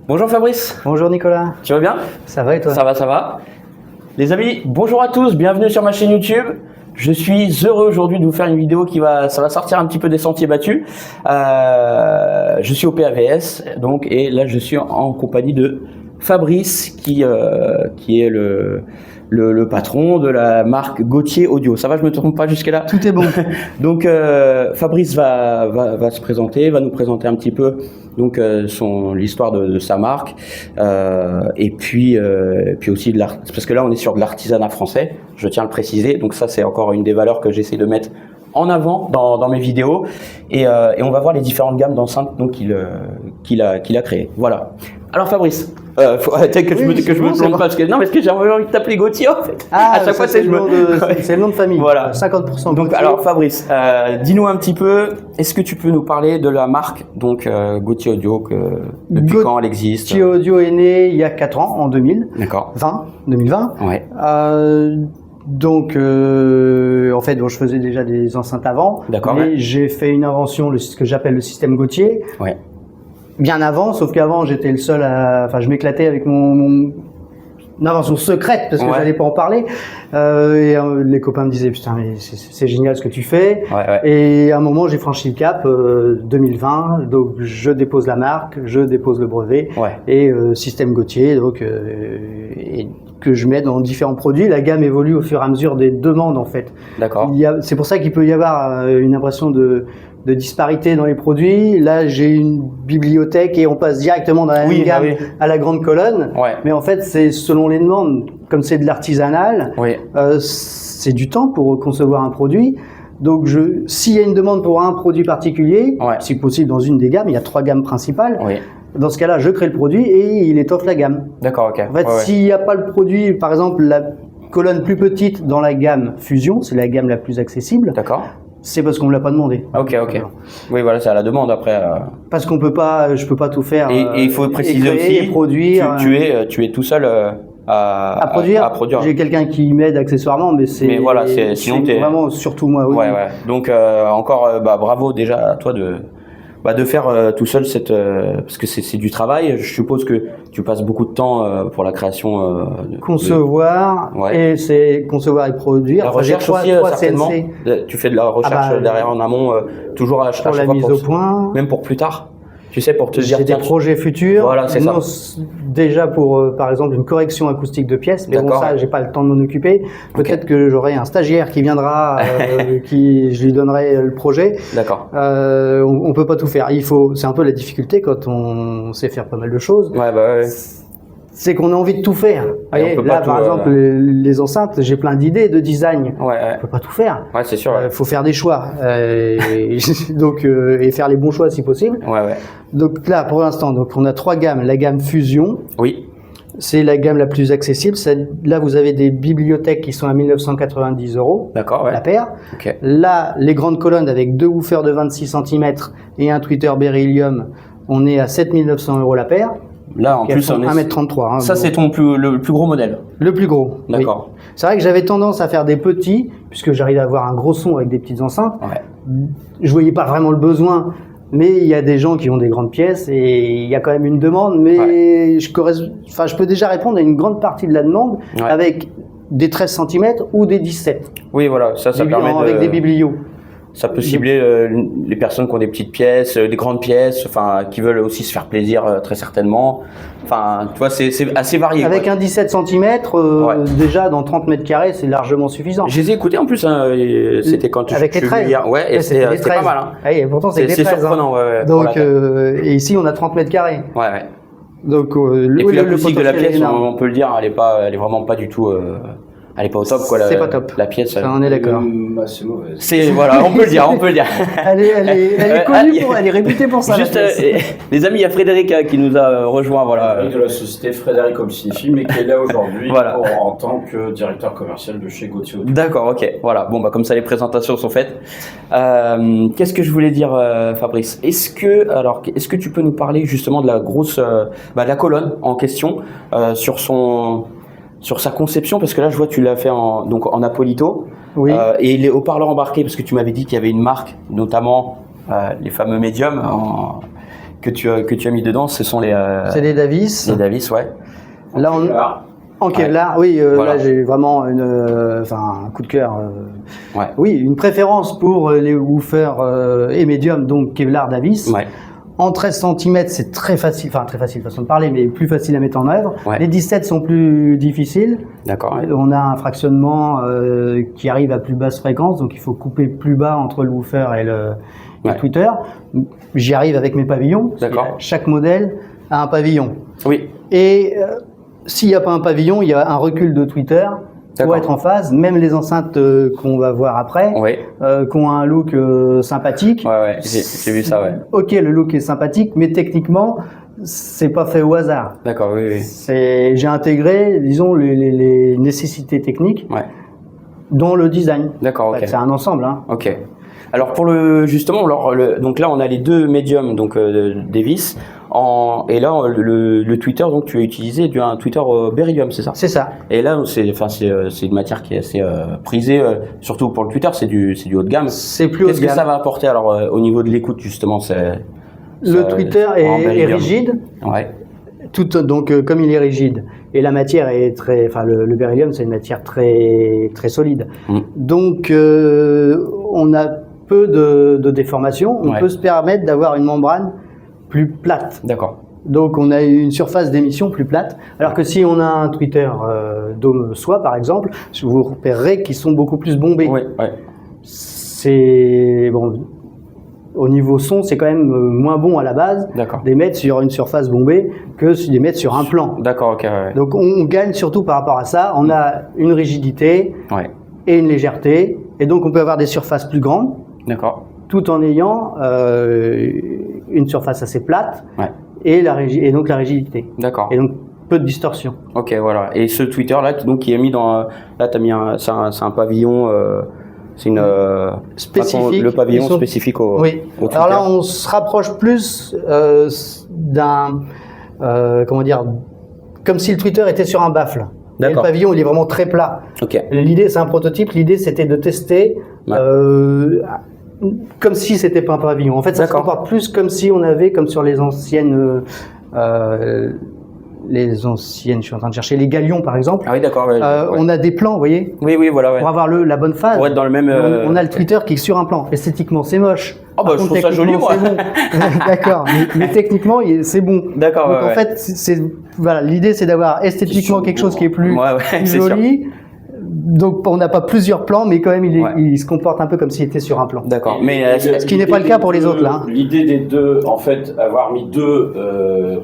Bonjour Fabrice. Bonjour Nicolas. Tu vas bien? Ça va et toi? Ça va, ça va. Les amis, bonjour à tous, bienvenue sur ma chaîne YouTube. Je suis heureux aujourd'hui de vous faire une vidéo ça va sortir un petit peu des sentiers battus. Je suis au PAVS, donc, et là je suis en compagnie de Fabrice qui est le patron de la marque Gauthier Audio. Ça va, je me trompe pas jusque là? Tout est bon. Donc Fabrice va se présenter, va nous présenter un petit peu donc l'histoire de sa marque et puis aussi de l'art, parce que là on est sur de l'artisanat français, je tiens à le préciser. Donc ça c'est encore une des valeurs que j'essaie de mettre en avant dans mes vidéos et on va voir les différentes gammes d'enceintes donc qu'il a créées. Voilà. Alors Fabrice, faut arrêter que je me plante pas parce que j'ai envie de t'appeler Gauthier en fait. À chaque fois c'est le nom de famille. Voilà. 50% Donc Gauthier. alors Fabrice, dis-nous un petit peu, est-ce que tu peux nous parler de la marque donc Gauthier Audio, depuis quand elle existe? Gauthier Audio est né il y a 4 ans, en 2000. D'accord. 2020. Ouais. Donc en fait je faisais déjà des enceintes avant. D'accord. Mais Ouais. j'ai fait une invention, ce que j'appelle le système Gauthier. Ouais. Bien avant, sauf qu'avant j'étais le seul je m'éclatais avec mon invention secrète parce que j'allais pas en parler. Les copains me disaient putain mais c'est génial ce que tu fais. Ouais. Et à un moment j'ai franchi le cap 2020, donc je dépose la marque, je dépose le brevet et système Gauthier donc et que je mets dans différents produits. La gamme évolue au fur et à mesure des demandes en fait. D'accord. C'est pour ça qu'il peut y avoir une impression de disparité dans les produits. Là, j'ai une bibliothèque et on passe directement dans la même gamme à la grande colonne. Ouais. Mais en fait, c'est selon les demandes. Comme c'est de l'artisanal, c'est du temps pour concevoir un produit. Donc, s'il y a une demande pour un produit particulier, si possible dans une des gammes, il y a 3 gammes principales. Dans ce cas-là, je crée le produit et il étoffe la gamme. D'accord, ok. En fait, s'il n'y a pas le produit, par exemple, la colonne plus petite dans la gamme Fusion, c'est la gamme la plus accessible. D'accord. C'est parce qu'on me l'a pas demandé. Ok. Oui, voilà, c'est à la demande après. Parce qu'on je peux pas tout faire. Et il faut préciser créer, aussi, produire. tu es tout seul à produire. J'ai quelqu'un qui m'aide accessoirement, mais c'est sinon vraiment surtout moi. Oui. Ouais. Donc encore bravo déjà à toi de faire tout seul parce que c'est du travail. Je suppose que tu passes beaucoup de temps pour la création. Concevoir et c'est concevoir et produire. La recherche aussi certainement. Tu fais de la recherche derrière en amont, toujours à chaque la fois mise au point. Même pour plus tard. Tu sais, pour te dire. J'ai des projets futurs. Voilà, c'est ça. Déjà pour, par exemple, une correction acoustique de pièces. Mais bon, ça, j'ai pas le temps de m'en occuper. Peut-être que j'aurai un stagiaire qui viendra, je lui donnerai le projet. D'accord. On peut pas tout faire. C'est un peu la difficulté quand on sait faire pas mal de choses. C'est qu'on a envie de tout faire. Là, par exemple, les enceintes, j'ai plein d'idées de design. On peut pas tout faire. C'est sûr. Faut faire des choix. Donc, et faire les bons choix si possible. Donc là, pour l'instant, on a 3 gammes. La gamme Fusion. Oui. C'est la gamme la plus accessible. Là, vous avez des bibliothèques qui sont à 1990 € la paire. Là, les grandes colonnes avec 2 woofers de 26 cm et un tweeter Beryllium, on est à 7900 € la paire. Là, en plus, on est 1m33. Ça, c'est le plus gros modèle. Le plus gros. D'accord. Oui. C'est vrai que j'avais tendance à faire des petits, puisque j'arrive à avoir un gros son avec des petites enceintes. Je voyais pas vraiment le besoin, mais il y a des gens qui ont des grandes pièces et il y a quand même une demande. Mais je peux déjà répondre à une grande partie de la demande avec des 13 cm ou des 17. Oui, voilà, ça permet avec des biblios. Ça peut cibler les personnes qui ont des petites pièces, des grandes pièces, qui veulent aussi se faire plaisir très certainement. Enfin, tu vois, c'est assez varié. Avec un 17 cm, déjà dans 30 mètres carrés, c'est largement suffisant. Je les ai écoutés en plus, c'était quand avec les 13. Et c'était pas mal. Et pourtant, c'est 13. C'est surprenant, Donc, et ici, on a 30 mètres carrés. Donc, et puis l'acoustique de la pièce, on peut le dire, elle est vraiment pas du tout. Elle est pas au top, quoi. C'est pas top. La pièce. Ça, on est d'accord. C'est mauvaise. On peut le dire. Elle est connue elle est réputée pour ça. Juste, les amis, il y a Frédéric qui nous a rejoint, De la société Frédéric Obsignifie, mais qui est là aujourd'hui en tant que directeur commercial de chez Gauthier Audio. D'accord, ok. Voilà. Bon, comme ça, les présentations sont faites. Qu'est-ce que je voulais dire, Fabrice? Est-ce que tu peux nous parler justement de la grosse, de la colonne en question, sur sa conception, parce que là je vois que tu l'as fait en Apolito, et les haut-parleurs embarqués, parce que tu m'avais dit qu'il y avait une marque, notamment les fameux médiums que tu as mis dedans, ce sont les. C'est les Davis. Les Davis, ouais. Là, en Kevlar, oui. Voilà. Là, j'ai vraiment un coup de cœur. Ouais. Oui, une préférence pour les woofers et médium, donc Kevlar Davis. Ouais. En 13 cm, c'est très facile, façon de parler, mais plus facile à mettre en œuvre. Ouais. Les 17 sont plus difficiles. D'accord. Ouais. On a un fractionnement qui arrive à plus basse fréquence, donc il faut couper plus bas entre le woofer et le tweeter. J'y arrive avec mes pavillons. D'accord. Chaque modèle a un pavillon. Oui. Et s'il n'y a pas un pavillon, il y a un recul de tweeter. Pour être en phase, même les enceintes qu'on va voir après, qui ont un look sympathique. Ouais, j'ai vu ça, ouais. Ok, le look est sympathique, mais techniquement, c'est pas fait au hasard. D'accord, oui. J'ai intégré, disons, les nécessités techniques dans le design. D'accord, ok. C'est un ensemble, hein. Ok. Alors donc là on a les deux médiums, donc Davis, et là le tweeter, donc tu as utilisé un tweeter Beryllium, c'est ça? C'est ça. Et là c'est une matière qui est assez prisée, surtout pour le tweeter, c'est du haut de gamme. C'est plus haut de gamme. Qu'est-ce que ça va apporter alors au niveau de l'écoute justement? Le tweeter est rigide. Ouais. Donc comme il est rigide et la matière est le beryllium c'est une matière très très solide. Donc on a peu de déformation, on peut se permettre d'avoir une membrane plus plate. D'accord. Donc on a une surface d'émission plus plate, alors que si on a un tweeter dôme soie par exemple, vous repérerez qu'ils sont beaucoup plus bombés. Oui. C'est bon. Au niveau son, c'est quand même moins bon à la base d'émettre sur une surface bombée que d'émettre sur un plan. D'accord, ok. Ouais. Donc on gagne surtout par rapport à ça. On a une rigidité et une légèreté, et donc on peut avoir des surfaces plus grandes. D'accord. Tout en ayant une surface assez plate et donc la rigidité. D'accord. Et donc peu de distorsion. Ok, voilà. Et ce tweeter là, donc qui est mis dans, là t'as mis c'est un pavillon. C'est une spécifique. Le pavillon spécifique au. Oui. Au alors là, on se rapproche plus d'un comme si le tweeter était sur un baffle. Et le pavillon, il est vraiment très plat. Okay. L'idée, c'est un prototype. L'idée, c'était de tester comme si c'était pas un pavillon. En fait, ça se comporte plus comme si on avait, comme sur les anciennes. Je suis en train de chercher les galions par exemple. Ah oui, d'accord. On a des plans, vous voyez. Oui, voilà. Pour avoir la bonne phase. Pour être dans le même. On a le tweeter qui est sur un plan. Esthétiquement, c'est moche. Oh bah, je trouve ça joli, moi. Bon. D'accord. Mais techniquement, c'est bon. D'accord. Donc en fait, l'idée, c'est d'avoir esthétiquement quelque chose qui est plus joli. Donc on n'a pas plusieurs plans, mais quand même il se comporte un peu comme s'il était sur un plan. D'accord. Mais ce qui n'est pas le cas pour les autres là. L'idée des deux, en fait, avoir mis deux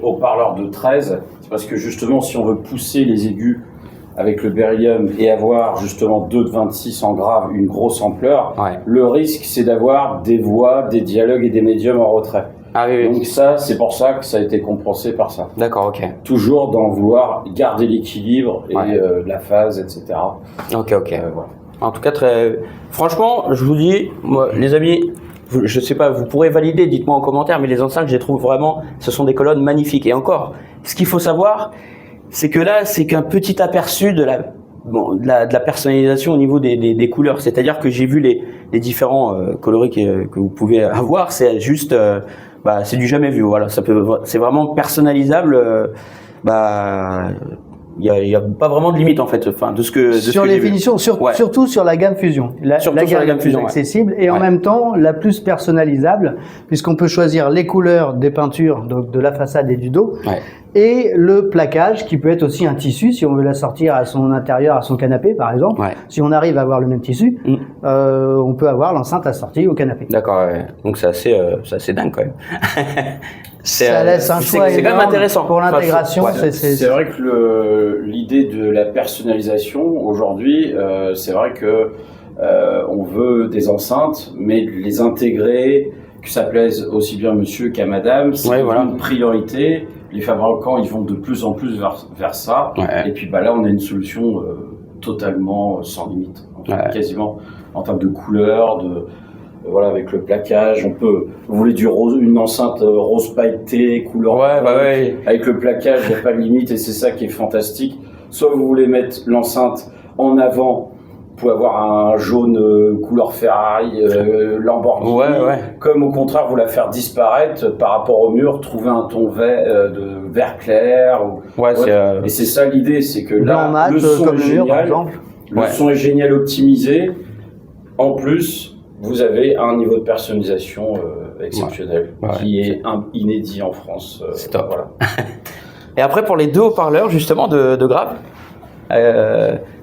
haut-parleurs de 13, c'est parce que justement si on veut pousser les aigus avec le beryllium et avoir justement 2 de 26 en grave, une grosse ampleur, le risque c'est d'avoir des voix, des dialogues et des médiums en retrait. Ah oui. Donc ça, c'est pour ça que ça a été compensé par ça. D'accord, ok. Toujours dans vouloir garder l'équilibre et la phase, etc. Ok. Voilà. En tout cas, franchement, je vous dis, moi, les amis, je sais pas, vous pourrez valider, dites-moi en commentaire, mais les enceintes, je les trouve vraiment, ce sont des colonnes magnifiques. Et encore, ce qu'il faut savoir, c'est que là, c'est qu'un petit aperçu de la personnalisation au niveau des couleurs. C'est-à-dire que j'ai vu les différents coloris que vous pouvez avoir, c'est juste... c'est du jamais vu, voilà. C'est vraiment personnalisable. Il y a pas vraiment de limite en fait. Enfin, de ce que sur les finitions, surtout sur la gamme Fusion. La gamme la plus accessible et en même temps la plus personnalisable, puisqu'on peut choisir les couleurs des peintures, donc de la façade et du dos. Et le plaquage qui peut être aussi un tissu si on veut la sortir à son intérieur, à son canapé par exemple. Si on arrive à avoir le même tissu, on peut avoir l'enceinte assortie au canapé. D'accord, donc c'est assez dingue quand même. Ça laisse un choix c'est quand même intéressant pour l'intégration. C'est vrai que l'idée de la personnalisation aujourd'hui, c'est vrai que on veut des enceintes, mais les intégrer, que ça plaise aussi bien monsieur qu'à madame, c'est une priorité. Les fabricants, ils vont de plus en plus vers ça. Et puis là, on a une solution totalement sans limite, quasiment en termes de couleurs, avec le plaquage. Vous voulez une enceinte rose pailleté, couleur avec le plaquage, il n'y a pas de limite et c'est ça qui est fantastique. Soit vous voulez mettre l'enceinte en avant pouvez avoir un jaune couleur Ferrari, Lamborghini, comme au contraire vous la faire disparaître par rapport au mur, trouver un ton de vert clair. Et c'est ça l'idée, c'est que là, le son est génial, le son est génial optimisé. En plus, vous avez un niveau de personnalisation exceptionnel qui est inédit en France. C'est top. Voilà. Et après, pour les deux haut-parleurs, justement, de Grave,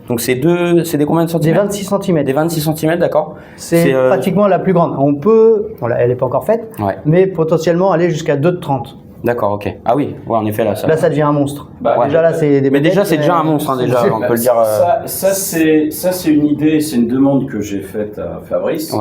donc c'est des combien de centimètres? Des 26 cm. Des 26 cm, d'accord. C'est pratiquement la plus grande. On peut, elle n'est pas encore faite, mais potentiellement aller jusqu'à 2,30 m. D'accord, ok. Ah oui, en effet, là, ça devient un monstre. Déjà, là, c'est des déjà, c'est déjà un monstre, déjà, on peut le dire. Ça, c'est une idée, c'est une demande que j'ai faite à Fabrice.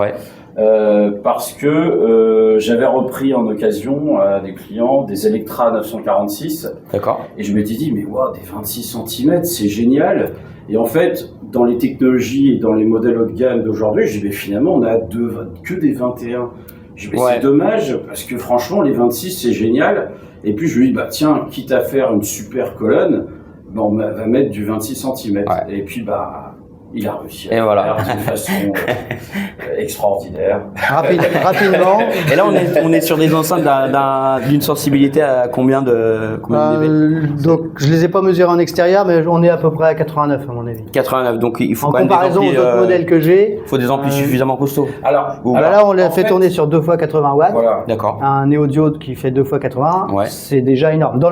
Parce que j'avais repris en occasion à des clients des Electra 946. D'accord. Et je m'étais dit, mais des 26 cm, c'est génial. Et en fait, dans les technologies et dans les modèles haut de gamme d'aujourd'hui, j'ai dit, finalement, on a que des 21. Je me c'est dommage, parce que franchement, les 26, c'est génial. Et puis, je lui dis, tiens, quitte à faire une super colonne, on va mettre du 26 cm. Et puis, il a réussi à faire d'une façon extraordinaire. Rapidement. Et là, on est sur des enceintes d'une sensibilité à combien de dB? Donc, je les ai pas mesurés en extérieur, mais on est à peu près à 89 à mon avis. 89, donc il faut en quand même comparaison aux autres modèles que j'ai. Il faut des amplis suffisamment costauds. Alors là, on l'a fait tourner sur 2 x 80 watts. Voilà. D'accord. Un néodiode qui fait 2 x 80, c'est déjà énorme. Dans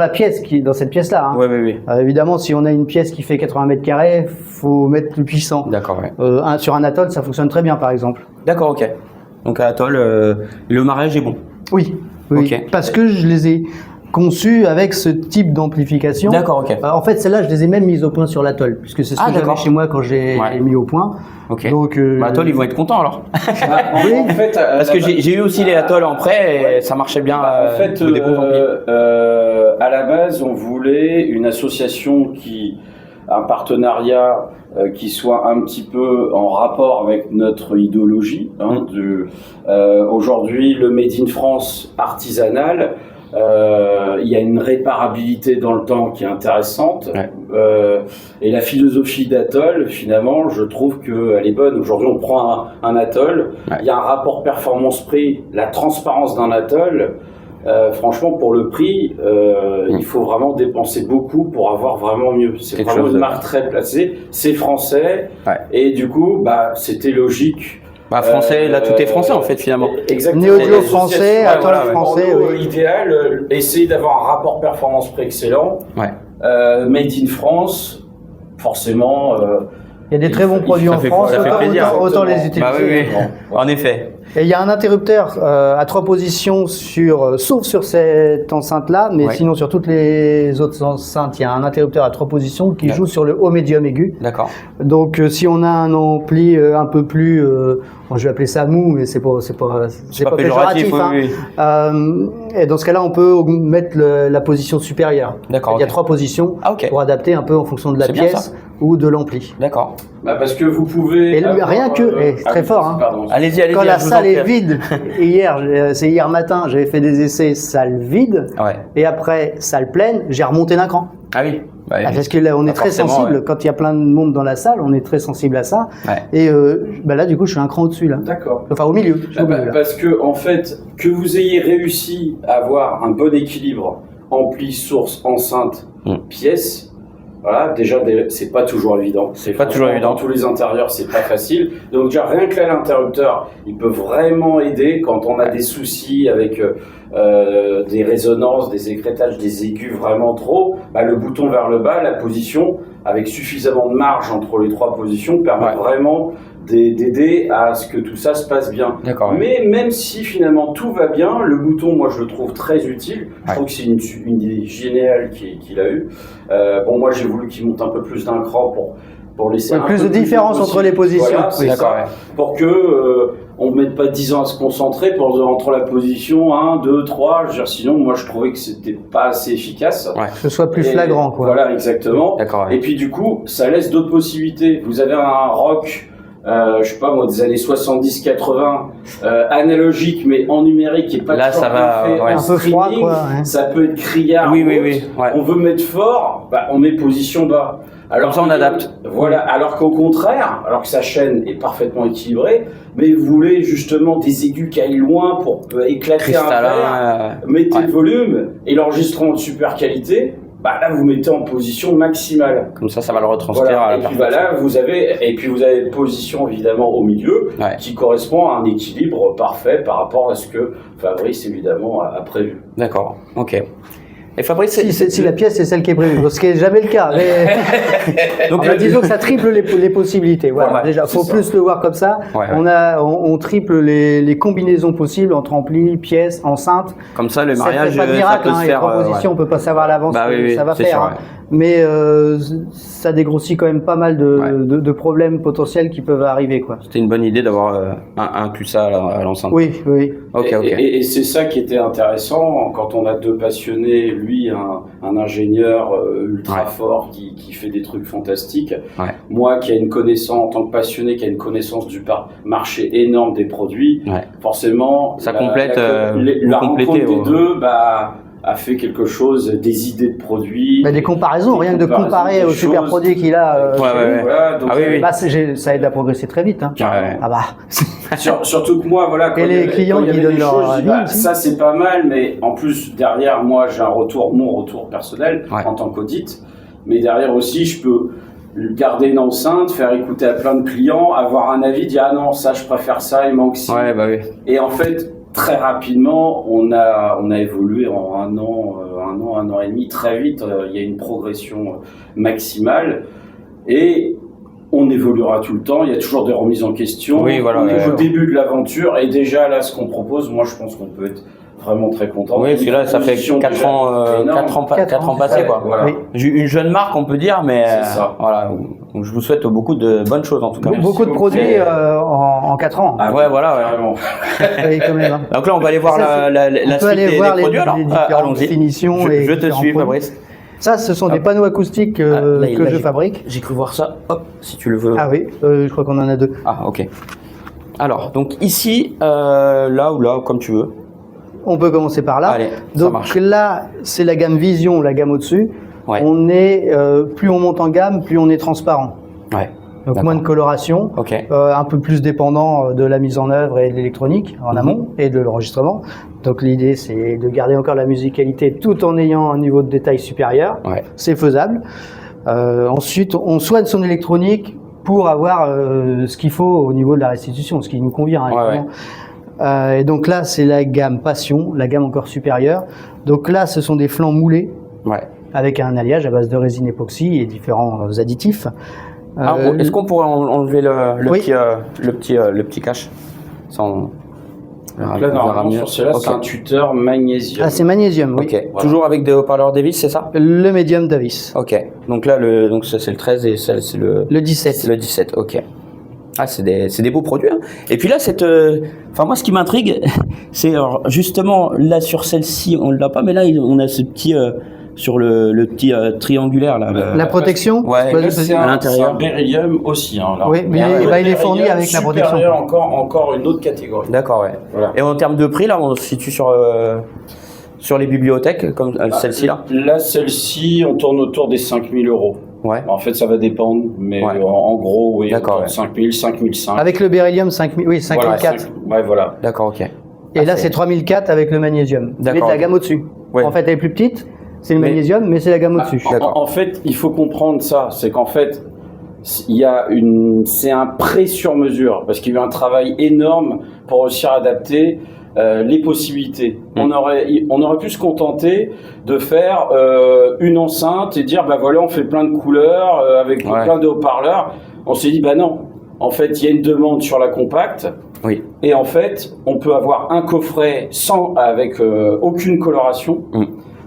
cette pièce-là. Oui. Évidemment, si on a une pièce qui fait 80 mètres carrés, faut mettre plus puissant. D'accord, sur un Atoll, ça fonctionne très bien, par exemple. D'accord, ok. Donc à Atoll, le mariage est bon. Oui. Okay. Parce que je les ai conçus avec ce type d'amplification. D'accord, ok. En fait, celles-là, je les ai même mises au point sur l'Atoll, puisque c'est ce que j'avais chez moi quand j'ai mis au point. Ok. Donc, Atoll, ils vont être contents alors. Oui. En fait, parce que j'ai eu aussi les Atoll en prêt et ça marchait bien. En fait, à la base, on voulait une association un partenariat qui soit un petit peu en rapport avec notre idéologie. Aujourd'hui, le Made in France artisanal, il y a une réparabilité dans le temps qui est intéressante. Et la philosophie d'Atoll, finalement, je trouve qu'elle est bonne. Aujourd'hui, on prend un Atoll, il y a un rapport performance-prix, la transparence d'un Atoll. Franchement, pour le prix, il faut vraiment dépenser beaucoup pour avoir vraiment mieux. C'est vraiment une marque très placée. C'est français. Et du coup, c'était logique. Français, là, tout est français, en fait, finalement. Exactement. Néodio français, Atoll français. Idéal, essayer d'avoir un rapport performance-prix excellent. Made in France, forcément. Il y a des très bons produits en France, autant les utiliser. En effet. Et il y a un interrupteur à 3 positions sauf sur cette enceinte-là, mais sinon sur toutes les autres enceintes, il y a un interrupteur à 3 positions qui joue sur le haut, médium, aigu. D'accord. Donc si on a un ampli un peu plus, je vais appeler ça mou, mais c'est pas péjoratif. Et dans ce cas-là, on peut mettre la position supérieure. D'accord. Il y a 3 positions pour adapter un peu un en fonction de la pièce ou de l'ampli. D'accord. Parce que vous pouvez. Et rien que, très fort. Allez-y. Quand la salle est vide, c'est hier matin, j'avais fait des essais salle vide, et après salle pleine, j'ai remonté d'un cran. Ah oui. Parce que là, on est très sensible. Quand il y a plein de monde dans la salle, on est très sensible à ça. Et là, du coup, je suis un cran au-dessus là. D'accord. Enfin, au milieu. Parce que en fait, que vous ayez réussi à avoir un bon équilibre ampli, source, enceinte, pièce. Voilà, déjà, c'est pas toujours évident. C'est pas toujours évident. Dans tous les intérieurs, c'est pas facile. Donc, déjà, rien que là, l'interrupteur, il peut vraiment aider quand on a des soucis avec des résonances, des écrétages, des aigus vraiment trop. Le bouton vers le bas, la position, avec suffisamment de marge entre les 3 positions, permet vraiment d'aider à ce que tout ça se passe bien. Mais même si finalement tout va bien, le bouton, moi je le trouve très utile. Je trouve que c'est une idée géniale qu'il a eue. Moi j'ai voulu qu'il monte un peu plus d'un cran pour laisser plus de différence entre les positions. Voilà, pour que on ne mette pas 10 ans à se concentrer entre la position 1, 2, 3. Sinon, moi je trouvais que c'était pas assez efficace. Que ce soit plus flagrant, quoi. Voilà, exactement. Et puis du coup, ça laisse d'autres possibilités. Vous avez un rock. Je sais pas moi, des années 70-80, analogique mais en numérique et pas là ça va un peu froid, quoi. Ça peut être criard. Oui. On veut mettre fort, on met position bas. Alors ça, on adapte. Voilà. Alors qu'au contraire, alors que sa chaîne est parfaitement équilibrée, mais vous voulez justement des aigus qui aillent loin pour éclater un verre, mettez le volume et l'enregistrement de super qualité. Bah là, vous mettez en position maximale. Comme ça va le retranscrire à la perfection. Et puis vous avez une position évidemment au milieu qui correspond à un équilibre parfait par rapport à ce que Fabrice évidemment a prévu. D'accord, ok. Et Fabrice, si la pièce est celle qui est prévue, ce qui n'est jamais le cas. Mais donc disons que ça triple les possibilités. Voilà. Déjà, faut plus le voir comme ça. On triple les combinaisons possibles entre ampli, pièces, enceinte. Comme ça, le mariage, pas de miracle, ça peut se faire. Les compositions, on peut pas savoir à l'avance ce que ça va faire. Sûr, mais ça dégrossit quand même pas mal de problèmes potentiels qui peuvent arriver, quoi. C'était une bonne idée d'avoir inclus ça à l'enceinte. Oui. Ok. Et c'est ça qui était intéressant quand on a deux passionnés, lui un ingénieur ultra fort qui fait des trucs fantastiques, moi qui a une connaissance en tant que passionné, qui a une connaissance du marché énorme des produits, forcément ça complète la rencontre des deux a fait quelque chose, des idées de produits. Des comparaisons, rien que de comparer aux super produits qu'il a. Voilà, donc ça aide à progresser très vite. Hein. Surtout que moi, voilà. Et les clients qui donnent leur avis. Ça c'est pas mal, mais en plus derrière moi j'ai mon retour personnel en tant qu'audit, mais derrière aussi je peux garder une enceinte, faire écouter à plein de clients, avoir un avis, dire ah non ça je préfère ça, il manque ci. Et en fait très rapidement, on a évolué en un an et demi, très vite. Il y a une progression maximale et on évoluera tout le temps. Il y a toujours des remises en question. On est au début de l'aventure et déjà là, ce qu'on propose, moi, je pense qu'on peut être vraiment très content. Oui, parce que là, ça fait 4 ans passés, quoi. Voilà. Une jeune marque, on peut dire, mais voilà. Donc, je vous souhaite beaucoup de bonnes choses en tout cas. Beaucoup de produits en 4 ans. Vraiment. Oui, quand même. Donc là, on va aller voir la suite des produits. Alors, allons-y. Finitions je te suis, Fabrice. Ça, ce sont des panneaux acoustiques que je fabrique. J'ai cru voir ça. Hop, si tu le veux. Ah oui, je crois qu'on en a 2. Ah, ok. Alors, donc ici, là ou là, comme tu veux. On peut commencer par là. Allez, donc là, c'est la gamme Vision, la gamme au-dessus. On est plus on monte en gamme, plus on est transparent. Donc moins de coloration, un peu plus dépendant de la mise en œuvre et de l'électronique en amont et de l'enregistrement. Donc l'idée c'est de garder encore la musicalité tout en ayant un niveau de détail supérieur. C'est faisable. Ensuite, on soigne son électronique pour avoir ce qu'il faut au niveau de la restitution, ce qui nous convient. Et donc là, c'est la gamme Passion, la gamme encore supérieure. Donc là, ce sont des flancs moulés avec un alliage à base de résine époxy et différents additifs. Est-ce qu'on pourrait enlever le petit cache sans... Donc là, normalement, sur cela, c'est un tuteur magnésium. Ah, c'est magnésium, oui. Voilà. Toujours avec des haut-parleurs Davis, c'est ça? Le médium Davis. Ok. Donc là, ça, c'est le 13 et ça, c'est le 17. C'est le 17, ok. Ah, c'est des beaux produits. Hein. Et puis là, moi, ce qui m'intrigue, c'est justement, là, sur celle-ci, on ne l'a pas, mais là, on a ce petit... sur le petit triangulaire là. La protection, c'est à l'intérieur. C'est un beryllium aussi. Hein, là. Oui, mais il est fourni avec la protection. Encore une autre catégorie. D'accord, Voilà. Et en termes de prix, là, on se situe sur les bibliothèques, comme celle-ci là. Là, celle-ci, on tourne autour des 5 000 €. En fait, ça va dépendre, mais en gros, oui, 5 000, 5 500. Avec le beryllium, 5 000, oui, 5 400. Voilà. D'accord, ok. Et là, c'est 3 400 avec le magnésium. Mais de la gamme au-dessus. En fait, elle est plus petite. C'est le magnésium, mais c'est la gamme au-dessus. En fait, il faut comprendre ça. C'est qu'en fait, c'est un prêt sur mesure parce qu'il y a eu un travail énorme pour réussir à adapter les possibilités. On aurait pu se contenter de faire une enceinte et dire voilà, on fait plein de couleurs avec plein de haut-parleurs. On s'est dit non. En fait, il y a une demande sur la compacte. Et en fait, on peut avoir un coffret avec aucune coloration.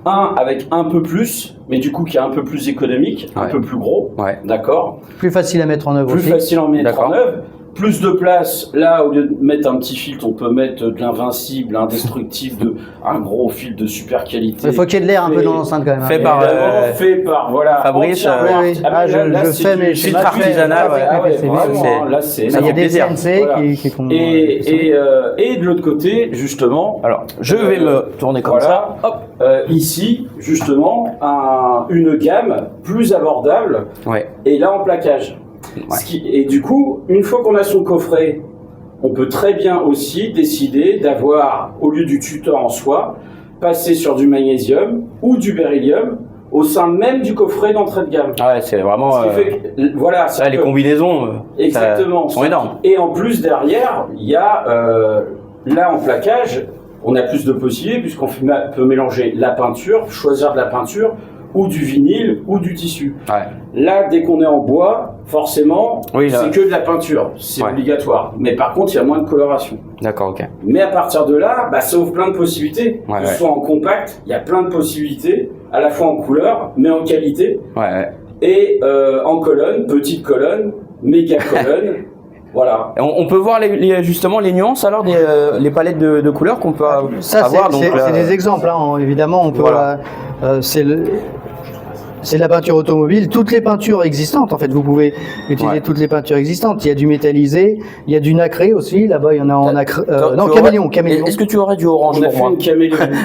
Un avec un peu plus, mais du coup qui est un peu plus économique, un peu plus gros, d'accord. Plus facile à mettre en œuvre Plus facile à mettre en œuvre, plus de place. Là, au lieu de mettre un petit filtre, on peut mettre de l'invincible, indestructible, un gros filtre de super qualité. Il faut qu'il y ait de l'air un peu dans l'enceinte quand même. Fait par voilà, Fabrice. Oui. Je fais mes filtres artisanal. Là, c'est il y a des CNC qui font. Et de l'autre côté, justement, alors je vais me tourner comme ça. Hop. Ici, justement, une gamme plus abordable. Ouais. Et là en plaquage. Ouais. Et du coup, une fois qu'on a son coffret, on peut très bien aussi décider d'avoir, au lieu du tuteur en soi, passer sur du magnésium ou du beryllium au sein même du coffret d'entrée de gamme. Ah ouais, c'est vraiment. Ce qui fait que, voilà, ça, les combinaisons exactement, sont énormes. Et en plus, derrière, il y a là en plaquage, on a plus de possibilités puisqu'on peut mélanger la peinture, choisir de la peinture ou du vinyle ou du tissu. Ouais. Là, dès qu'on est en bois, forcément, oui, c'est que de la peinture, c'est obligatoire. Mais par contre, il y a moins de coloration. D'accord, ok. Mais à partir de là, ça ouvre plein de possibilités. Que ce soit en compact, il y a plein de possibilités, à la fois en couleur, mais en qualité. Ouais. Et en colonne, petite colonne, méga colonne. Voilà. On peut voir justement les nuances alors les palettes de couleurs qu'on peut avoir. C'est des exemples, hein, évidemment. On peut. Voilà. C'est la peinture automobile, toutes les peintures existantes en fait, vous pouvez utiliser toutes les peintures existantes. Il y a du métallisé, il y a du nacré aussi, là-bas il y en a en nacré. Non, caméléon. Est-ce que tu aurais du orange pour moi?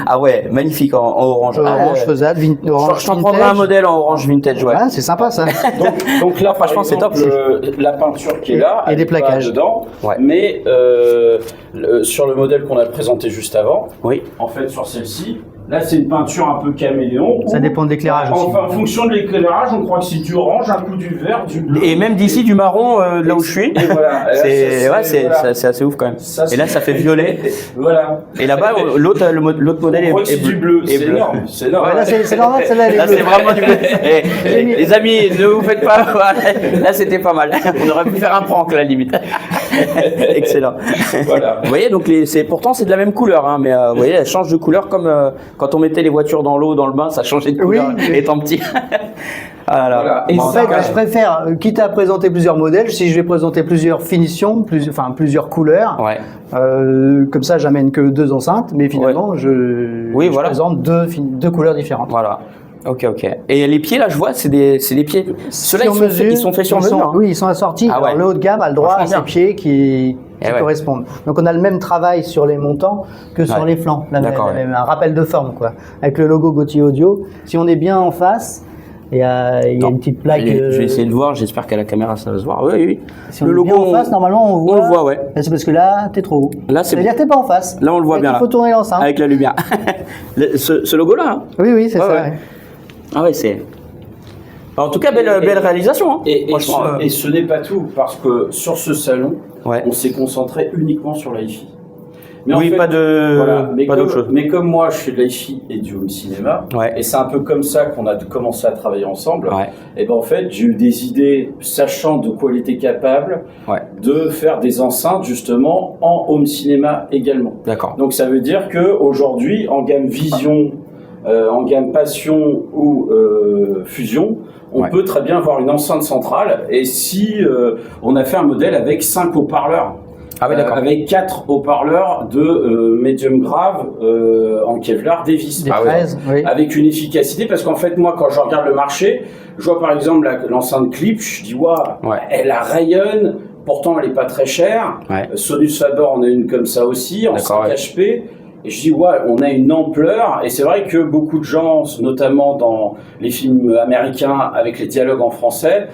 Ah ouais, magnifique en orange. Orange faisable, orange je t'en prendrai un modèle en orange vintage, ouais. Ah, c'est sympa ça. donc là, franchement, c'est top. La peinture qui est là, et des plaquages dedans, mais sur le modèle qu'on a présenté juste avant, en fait sur celle-ci, là, c'est une peinture un peu caméléon. Ça dépend de l'éclairage aussi. Enfin, en fonction de l'éclairage, on croit que c'est du orange, un coup du vert, du bleu. Et même d'ici, du marron, là où je suis. Et voilà. C'est assez ouf quand même. Et là, ça fait violet. Voilà. Et là-bas, l'autre modèle est du bleu. C'est énorme. C'est énorme. Là, c'est normal, celle-là. Là, c'est vraiment du bleu. Les amis, ne vous faites pas. Là, c'était pas mal. On aurait pu faire un prank, à la limite. Excellent. Voilà. Vous voyez, donc pourtant, c'est de la même couleur, hein, mais vous voyez, elle change de couleur comme quand on mettait les voitures dans l'eau, dans le bain, ça changeait de couleur étant petit. Voilà. Et en fait, je préfère, quitte à présenter plusieurs modèles, si je vais présenter plusieurs finitions, plusieurs couleurs, comme ça, j'amène que 2 enceintes, mais finalement, je présente deux couleurs différentes. Voilà. Ok. Et les pieds, là, je vois, c'est des pieds. Ceux-là, ils sont faits sur mesure. Oui, ils sont assortis. Ah, alors, le haut de gamme a le droit à ces pieds qui correspondent. Donc, on a le même travail sur les montants que sur les flancs. Un rappel de forme, quoi. Avec le logo Gauthier Audio. Si on est bien en face, il y a une petite plaque. Je vais essayer de voir, j'espère qu'à la caméra ça va se voir. Oui. Si on est bien en face, normalement, on le voit. C'est parce que là, t'es trop haut. Là, c'est-à-dire t'es pas en face. Là, on le voit bien. Il faut tourner l'enceinte. Avec la lumière. Ce logo-là, hein. Oui, c'est ça. Ah ouais, c'est... En tout cas, belle réalisation. Hein. Et ce n'est pas tout, parce que sur ce salon, on s'est concentré uniquement sur l'hi-fi. Mais oui, en fait, pas d'autre chose. Mais comme moi, je fais de l'hi-fi et du home cinéma, et c'est un peu comme ça qu'on a commencé à travailler ensemble, et ben en fait, j'ai eu des idées, sachant de quoi il était capable, de faire des enceintes justement en home cinéma également. D'accord. Donc ça veut dire qu'aujourd'hui, en gamme Vision, en gamme Passion ou Fusion, on peut très bien avoir une enceinte centrale. Et si on a fait un modèle avec 5 haut-parleurs, avec 4 haut-parleurs de médium grave en Kevlar Davis, avec une efficacité, parce qu'en fait moi quand je regarde le marché, je vois par exemple l'enceinte Clip, je dis elle rayonne, pourtant elle est pas très chère. Sonus Faber en a une comme ça aussi en 5 HP. Et je dis, on a une ampleur, et c'est vrai que beaucoup de gens, notamment dans les films américains avec les dialogues en français,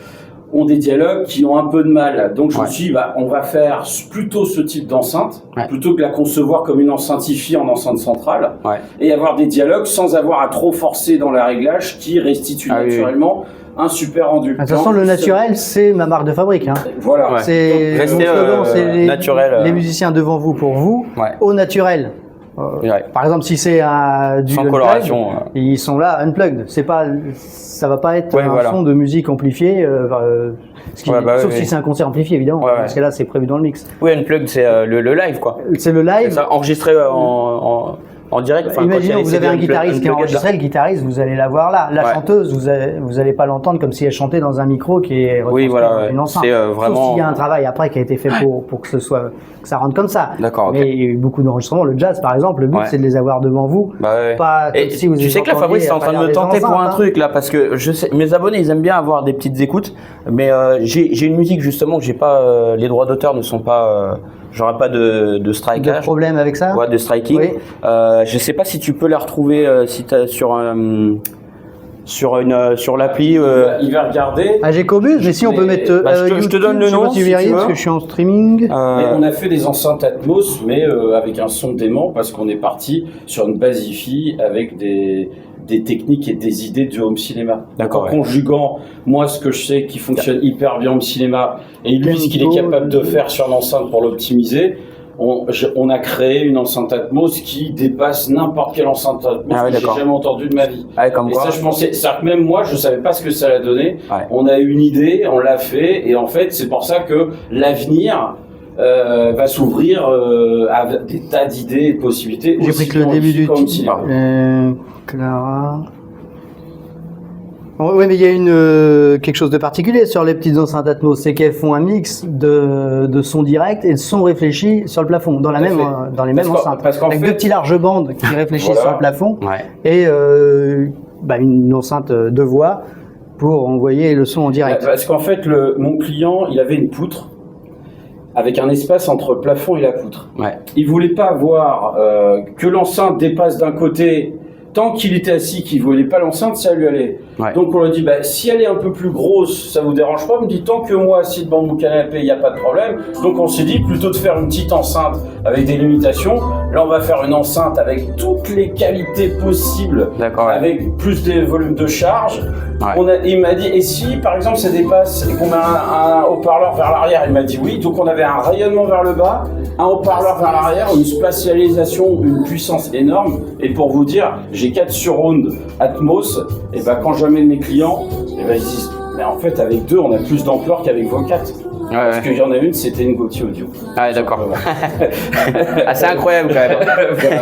ont des dialogues qui ont un peu de mal. Donc je me suis dit, on va faire plutôt ce type d'enceinte, plutôt que la concevoir comme une enceinte hi-fi en enceinte centrale, et avoir des dialogues sans avoir à trop forcer dans le réglage qui restitue naturellement un super rendu. De toute façon, le naturel, c'est ma marque de fabrique. Hein. Voilà. C'est naturel. Les musiciens devant vous pour vous, au naturel. Par exemple, si c'est du sans unplugged, coloration, ils sont là unplugged. Ça va pas être un son de musique amplifié, sauf si c'est un concert amplifié évidemment. Parce que là, c'est prévu dans le mix. Oui, unplugged, c'est le live quoi. C'est le live. C'est ça, enregistré en direct. Imaginez, vous avez un guitariste qui est enregistré, le guitariste, vous allez la voir là. La chanteuse, vous allez pas l'entendre comme si elle chantait dans un micro qui est dans une enceinte. C'est vraiment. Sauf s'il y a un travail après qui a été fait pour que ça rentre comme ça. D'accord. Mais il y a eu beaucoup d'enregistrements. Le jazz, par exemple, le but c'est de les avoir devant vous. Pas comme si vous tu sais que la Fabrice est en train de me tenter pour un truc là, parce que je sais, mes abonnés ils aiment bien avoir des petites écoutes, mais j'ai une musique justement que j'ai pas, les droits d'auteur ne sont pas, j'aurai pas de strikage. De problème avec ça? Ouais, de striking. Oui. Je sais pas si tu peux la retrouver si t'as sur l'appli. Il va regarder. J'ai Cobus, mais si on peut mettre. Je te donne le nom. Si tu vérifies, parce que je suis en streaming. On a fait des enceintes Atmos, mais avec un son dément, parce qu'on est parti sur une base hi-fi avec des techniques et des idées du home cinéma. D'accord. En conjuguant, moi, ce que je sais qui fonctionne hyper bien home cinéma, et lui, ce qu'il est capable de faire sur l'enceinte pour l'optimiser, on a créé une enceinte Atmos qui dépasse n'importe quelle enceinte Atmos que j'ai jamais entendue de ma vie. Comme quoi. Ça, je pensais, c'est-à-dire que même moi, je savais pas ce que ça allait donner. On a eu une idée, on l'a fait, et en fait, c'est pour ça que l'avenir va s'ouvrir à des tas d'idées et de possibilités. J'ai pris que le début du titre. Clara. Oui, mais il y a quelque chose de particulier sur les petites enceintes Atmos, c'est qu'elles font un mix de son direct et de son réfléchi sur le plafond, dans les mêmes enceintes. Avec deux petits larges bandes qui réfléchissent sur le plafond et une enceinte de voix pour envoyer le son en direct. Parce qu'en fait, mon client, il avait une poutre avec un espace entre le plafond et la poutre. Il voulait pas avoir que l'enceinte dépasse d'un côté. Tant qu'il était assis, qu'il ne voyait pas l'enceinte, ça lui allait. Donc on lui a dit, si elle est un peu plus grosse, ça vous dérange pas? Il me dit, tant que moi assis devant mon canapé, il n'y a pas de problème. Donc on s'est dit, plutôt de faire une petite enceinte avec des limitations, là on va faire une enceinte avec toutes les qualités possibles, avec plus de volume de charge. Il m'a dit, et si par exemple ça dépasse et qu'on met un haut-parleur vers l'arrière? Il m'a dit oui. Donc on avait un rayonnement vers le bas, un haut-parleur vers l'arrière, une spatialisation, une puissance énorme. Et pour vous dire, j'ai 4 surround Atmos, et quand je mets mes clients, ils disent, mais en fait avec 2 on a plus d'ampleur qu'avec vos 4. Parce qu'il y en a une, c'était une Gauthier Audio. D'accord. C'est incroyable quand même.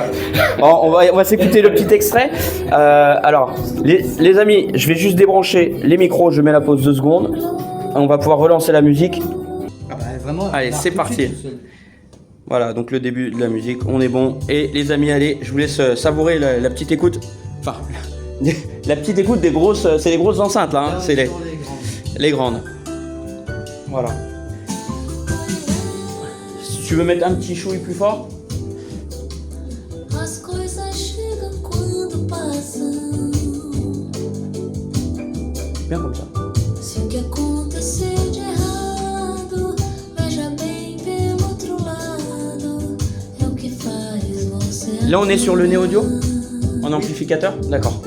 On va s'écouter le petit extrait. Alors, les amis, je vais juste débrancher les micros, je mets la pause 2 secondes. On va pouvoir relancer la musique. Allez, c'est parti. Voilà, donc le début de la musique, on est bon. Et les amis, allez, je vous laisse savourer la petite écoute. Enfin, la petite écoute des grosses, c'est les grosses enceintes là, c'est les grandes. Voilà. Si tu veux mettre un petit chouï plus fort. Bien comme ça. Là, on est sur le nez audio en amplificateur? D'accord.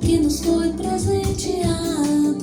Que nos foi presenteado.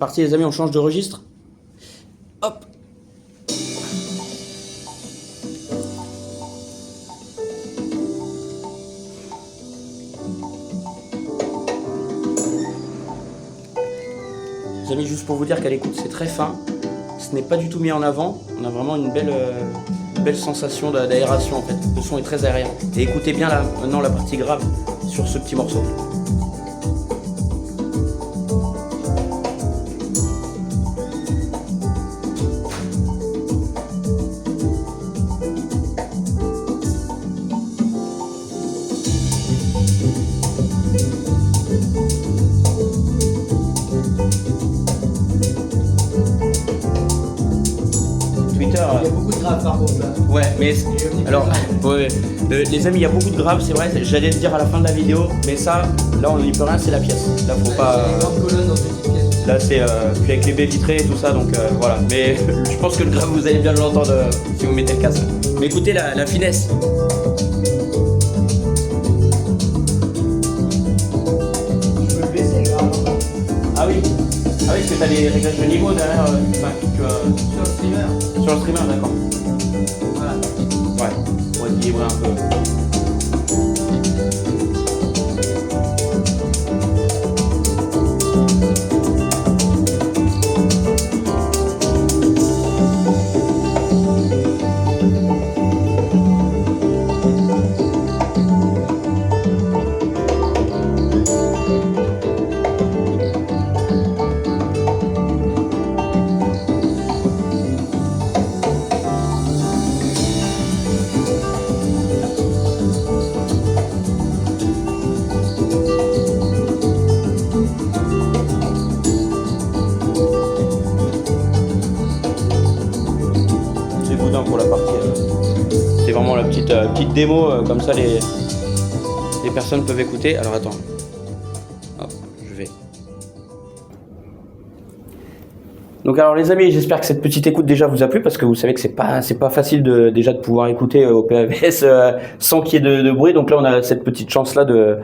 parti les amis, on change de registre. Hop. Les amis, juste pour vous dire qu'à l'écoute c'est très fin, ce n'est pas du tout mis en avant, on a vraiment une belle sensation d'aération en fait, le son est très aérien. Et écoutez bien là, maintenant la partie grave sur ce petit morceau. Il y a beaucoup de graves par contre là. Ouais, mais alors, ouais, les amis, il y a beaucoup de graves, c'est vrai. J'allais le dire à la fin de la vidéo, mais ça, là, on n'y peut rien, c'est la pièce. Là, faut pas. Il y a des grandes colonnes dans cette petite pièce. Là, c'est puis avec les baies vitrées et tout ça, donc voilà. Mais je pense que le grave, vous allez bien l'entendre si vous mettez le casque. Mais écoutez la finesse. Je peux le baisser grave. Ah oui, parce que t'as les réglages de niveau derrière. Sur le streamer. Sur le streamer, d'accord. Voilà. Ouais, pour équilibrer un peu. Pour la partie c'est vraiment la petite démo comme ça les personnes peuvent écouter. Alors attends, hop, je vais donc alors les amis, j'espère que cette petite écoute déjà vous a plu, parce que vous savez que c'est pas facile déjà de pouvoir écouter au PAVS sans qu'il y ait de bruit. Donc là on a cette petite chance là de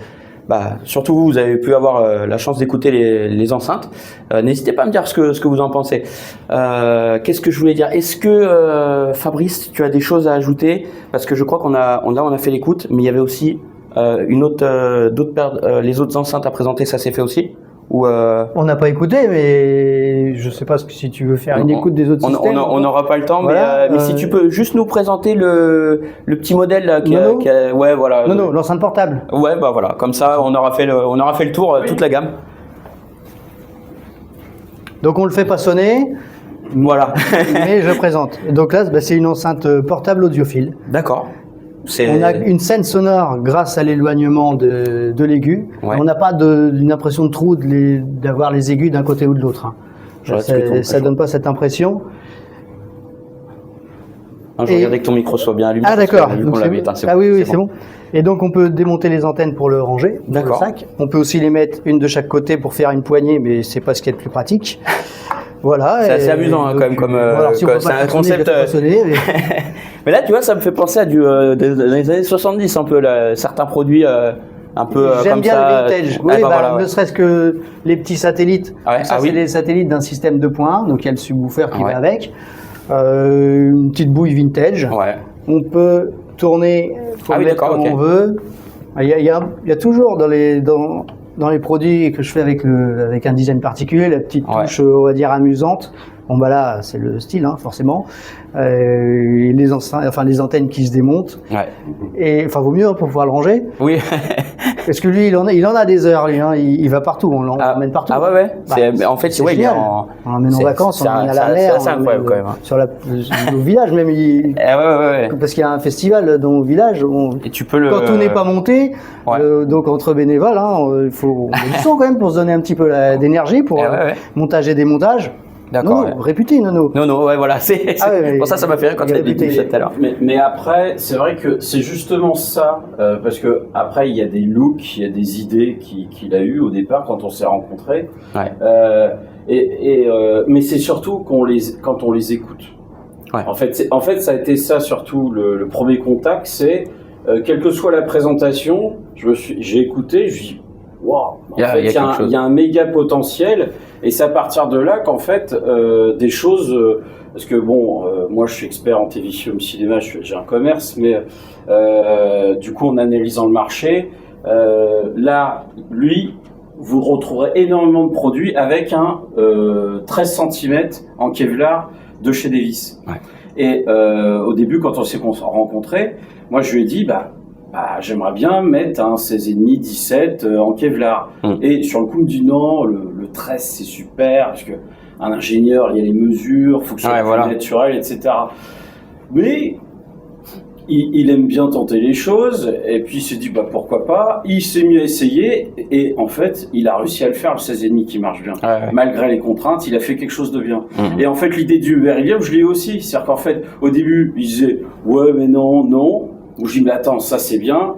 surtout vous avez pu avoir la chance d'écouter les enceintes. N'hésitez pas à me dire ce que vous en pensez. Qu'est-ce que je voulais dire? Est-ce que Fabrice, tu as des choses à ajouter? Parce que je crois qu'on a fait l'écoute, mais il y avait aussi les autres enceintes à présenter. Ça s'est fait aussi? Ou On n'a pas écouté, mais je sais pas si tu veux faire une écoute des autres systèmes. On n'aura pas le temps, voilà, mais si tu peux juste nous présenter le petit modèle là, ouais, voilà. Non, l'enceinte portable. Ouais, voilà, comme ça on aura fait le tour, toute la gamme. Donc on le fait pas sonner. Voilà. Mais je présente. Donc là, c'est une enceinte portable audiophile. D'accord. On a une scène sonore grâce à l'éloignement de l'aigu. Ouais. On n'a pas une impression de trou d'avoir les aigus d'un côté ou de l'autre. Ça donne pas cette impression. Je regardais que ton micro soit bien allumé. Ah d'accord. Oui, c'est bon. Et donc on peut démonter les antennes pour le ranger dans le sac. On peut aussi les mettre une de chaque côté pour faire une poignée, mais c'est pas ce qui est le plus pratique. Voilà. C'est assez amusant quand même c'est un concept. Mais là tu vois, ça me fait penser à dans les années 70 un peu certains produits un peu J'aime bien ça. Le vintage. Oui, ne serait-ce que les petits satellites. C'est les satellites d'un système 2.1, donc il y a le subwoofer qui va avec. Une petite bouille vintage. Ouais. On peut tourner comme on veut. Il y a toujours dans les produits que je fais avec un design particulier, la petite touche, on va dire, amusante. Bon là, c'est le style, forcément. Les antennes qui se démontent. Ouais. Et vaut mieux pour pouvoir le ranger. Oui. Parce que lui, il en a des heures. Lui, il va partout. On l'emmène partout. Ah ouais. En fait, c'est génial. On l'emmène en vacances, on l'emmène à la mer. C'est incroyable quand même. Au village même. Parce qu'il y a un festival dans le village. Et tu peux quand tout n'est pas monté, donc entre bénévoles, il faut du son quand même pour se donner un petit peu d'énergie pour montage et démontage. D'accord. Réputé, Nono. Nono, voilà. Pour ça m'a fait rire quand tu as dit tout à l'heure. Mais après, c'est vrai que c'est justement ça, parce que après, il y a des looks, il y a des idées qu'il a eues au départ quand on s'est rencontrés. Ouais. Mais c'est surtout quand on les écoute. Ouais. En fait, ça a été ça surtout le premier contact, c'est quelle que soit la présentation, j'ai écouté, je dis waouh, il y a un méga potentiel. Et c'est à partir de là qu'en fait, des choses... parce que bon, moi je suis expert en télévision, cinéma, j'ai un commerce, mais du coup en analysant le marché, là, lui, vous retrouverez énormément de produits avec un 13 cm en Kevlar de chez Davis. Ouais. Et au début, quand on s'est rencontrés, moi je lui ai dit, j'aimerais bien mettre un 16,5, 17 en Kevlar. Et sur le coup, il me dit non, le 13 c'est super, parce que un ingénieur, il y a les mesures, il faut que ce soit plus naturel, etc. Mais il aime bien tenter les choses, et puis il s'est dit pourquoi pas. Il s'est mis à essayer, et en fait, il a réussi à le faire, le 16,5 qui marche bien. Malgré les contraintes, il a fait quelque chose de bien. Et en fait, l'idée du beryllium, je l'ai eu aussi. C'est-à-dire qu'en fait, au début, il disait ouais, mais non. Ou je dis mais attends, ça c'est bien.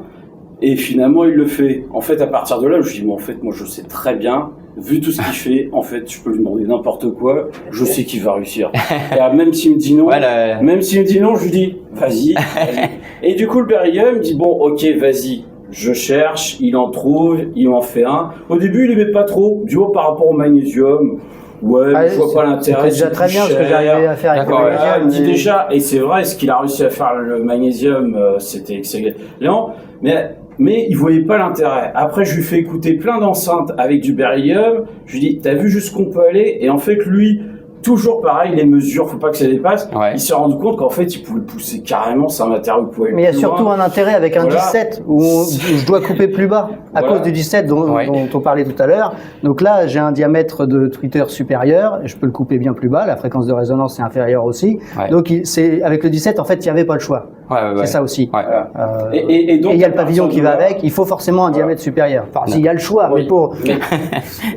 Et finalement, il le fait. En fait, à partir de là, je dis mais en fait, moi je sais très bien. Vu tout ce qu'il fait, en fait, je peux lui demander n'importe quoi, je sais qu'il va réussir. Et même s'il me dit non, je lui dis, vas-y. Et du coup, le beryllium, il dit, bon, ok, vas-y, je cherche, il en trouve, il en fait un. Au début, il aimait pas trop, du coup, par rapport au magnésium. Ouais, je vois pas l'intérêt. C'est déjà très bien ce que j'arrivais à faire avec le magnésium. Il me dit déjà, et c'est vrai, ce qu'il a réussi à faire le magnésium, c'était excellent. Mais il voyait pas l'intérêt. Après, je lui fais écouter plein d'enceintes avec du beryllium. Je lui dis, t'as vu jusqu'où on peut aller? Et en fait, lui, toujours pareil, les mesures, faut pas que ça dépasse. Il s'est rendu compte qu'en fait, il pouvait pousser carrément, c'est un matériau qui pouvait aller. Mais il y a surtout un intérêt avec un 17 où je dois couper plus bas à cause du 17 dont on parlait tout à l'heure. Donc là, j'ai un diamètre de tweeter supérieur, je peux le couper bien plus bas, la fréquence de résonance est inférieure aussi. Donc avec le 17, en fait, il n'y avait pas le choix. C'est ça aussi. Et donc, il y a le pavillon qui va avec, il faut forcément un diamètre supérieur. Enfin, s'il y a le choix, mais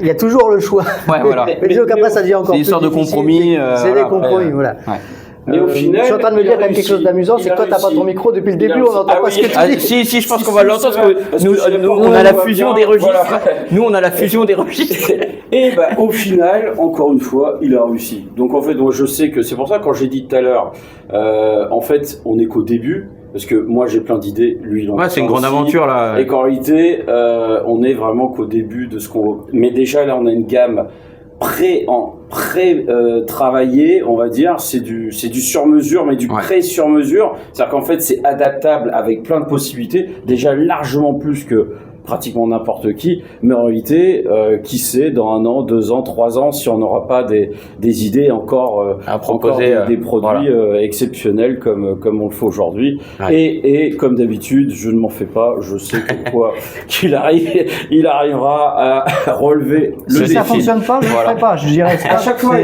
il y a toujours le choix. Mais disons qu'après, ça devient encore plus difficile. C'est une sorte de compromis. C'est des compromis, voilà. Mais au final, je suis en train de me dire quand même quelque chose d'amusant, c'est que toi, tu n'as pas ton micro depuis le début, on n'entend pas ce que tu dis. Si, je pense qu'on va l'entendre parce que nous, on a la fusion des registres. Nous, on a la fusion des registres. Et au final, encore une fois, il a réussi. Donc en fait, moi, je sais que c'est pour ça quand j'ai dit tout à l'heure, en fait, on n'est qu'au début. Parce que moi j'ai plein d'idées, lui il en a c'est une grande aventure là. Et qu'en réalité, on est vraiment qu'au début de ce qu'on. Mais déjà là, on a une gamme travaillé, on va dire, c'est du sur-mesure, mais du pré-sur-mesure. C'est-à-dire qu'en fait, c'est adaptable avec plein de possibilités, déjà largement plus que pratiquement n'importe qui, mais en réalité, qui sait, dans 1 an, 2 ans, 3 ans, si on n'aura pas des idées encore à proposer, des produits exceptionnels comme on le fait aujourd'hui. Et comme d'habitude, je ne m'en fais pas, je sais qu'il arrivera à relever le défi. Si ça fonctionne pas, je ne le ferai pas, je dirais ça. À chaque fois,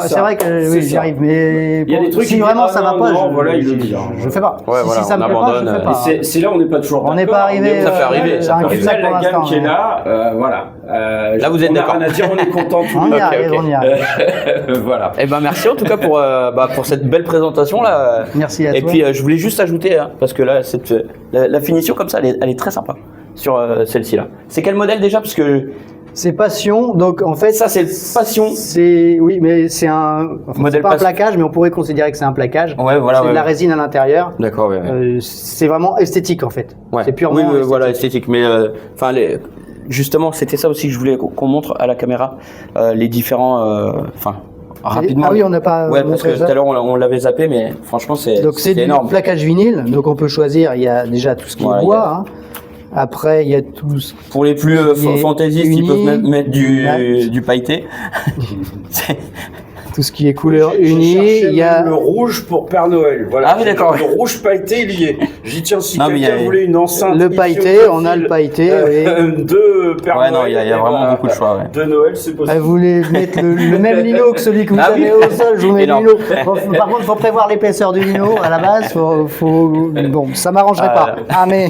c'est vrai que oui, j'y arrive, mais il y a des trucs si vraiment ça va pas, il le dit. Je fais pas. Si ça me plaît pas, je fais pas. C'est là on n'est pas toujours d'accord. On n'est pas arrivé. Ça fait arriver. Au final, la gamme qui est là, là, vous êtes d'accord. On a rien à dire, on est content. On y arrive. Voilà. Eh ben, merci en tout cas pour cette belle présentation là. Merci à toi. Et puis, je voulais juste ajouter, parce que là, la finition comme ça, elle est très sympa sur celle-ci là. C'est quel modèle déjà? Parce que c'est Passion, donc en fait... Ça, c'est Passion. Oui, mais c'est c'est pas un plaquage, mais on pourrait considérer que c'est un plaquage. Ouais, voilà. C'est de la résine à l'intérieur. D'accord, c'est vraiment esthétique, en fait. C'est purement esthétique. Voilà, esthétique. Mais, justement, c'était ça aussi que je voulais qu'on montre à la caméra, les différents... rapidement. Ah oui, on n'a pas parce que tout à l'heure, on l'avait zappé, mais franchement, c'est énorme. Donc, c'est du plaquage vinyle, donc on peut choisir, il y a déjà tout ce qui est bois, Après, il y a tout. Pour les plus fantaisistes, ils peuvent même mettre du pailleté. Tout ce qui est couleur unie. Il y a le rouge pour Père Noël. Voilà. Ah oui, d'accord. Le rouge pailleté, il y est. J'y tiens, si quelqu'un voulait une enceinte. Le pailleté, on a le pailleté. De Père Noël. Non, il y a vraiment beaucoup de choix. De Noël, c'est possible. Vous voulez mettre le même lino que celui que vous avez au sol, je vous mets le lino. Par contre, il faut prévoir l'épaisseur du lino à la base. Bon, ça m'arrangerait pas. Mais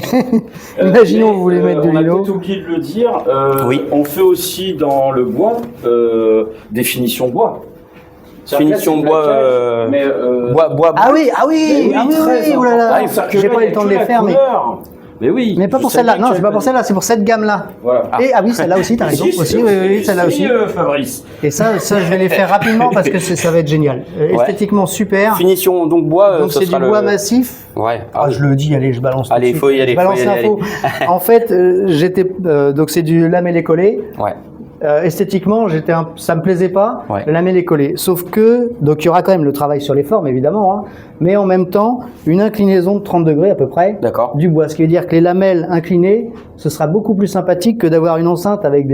imaginons vous voulez mettre du lino. On a peut-être oublié de le dire. On fait aussi dans le bois des finitions bois. Finition de bois, bois. Ah oui, oh là là. J'ai pas eu le temps de les faire, mais oui. Mais pas pour celle-là. Non, c'est pas pour celle-là, c'est pour cette gamme-là. Voilà. Et oui, celle-là aussi, t'as raison. Oui, celle-là aussi. Fabrice. Et ça, je vais les faire rapidement parce que ça va être génial. Esthétiquement super. Finition donc bois. Donc c'est du bois massif. Je le dis, allez, je balance. Allez, il faut y aller. Je balance l'info. En fait, donc c'est du lamellé collé. esthétiquement, ça me plaisait pas, la lamelle est collée. Sauf que, donc il y aura quand même le travail sur les formes, évidemment, hein, mais en même temps, une inclinaison de 30 degrés à peu près du bois. Ce qui veut dire que les lamelles inclinées, ce sera beaucoup plus sympathique que d'avoir une enceinte avec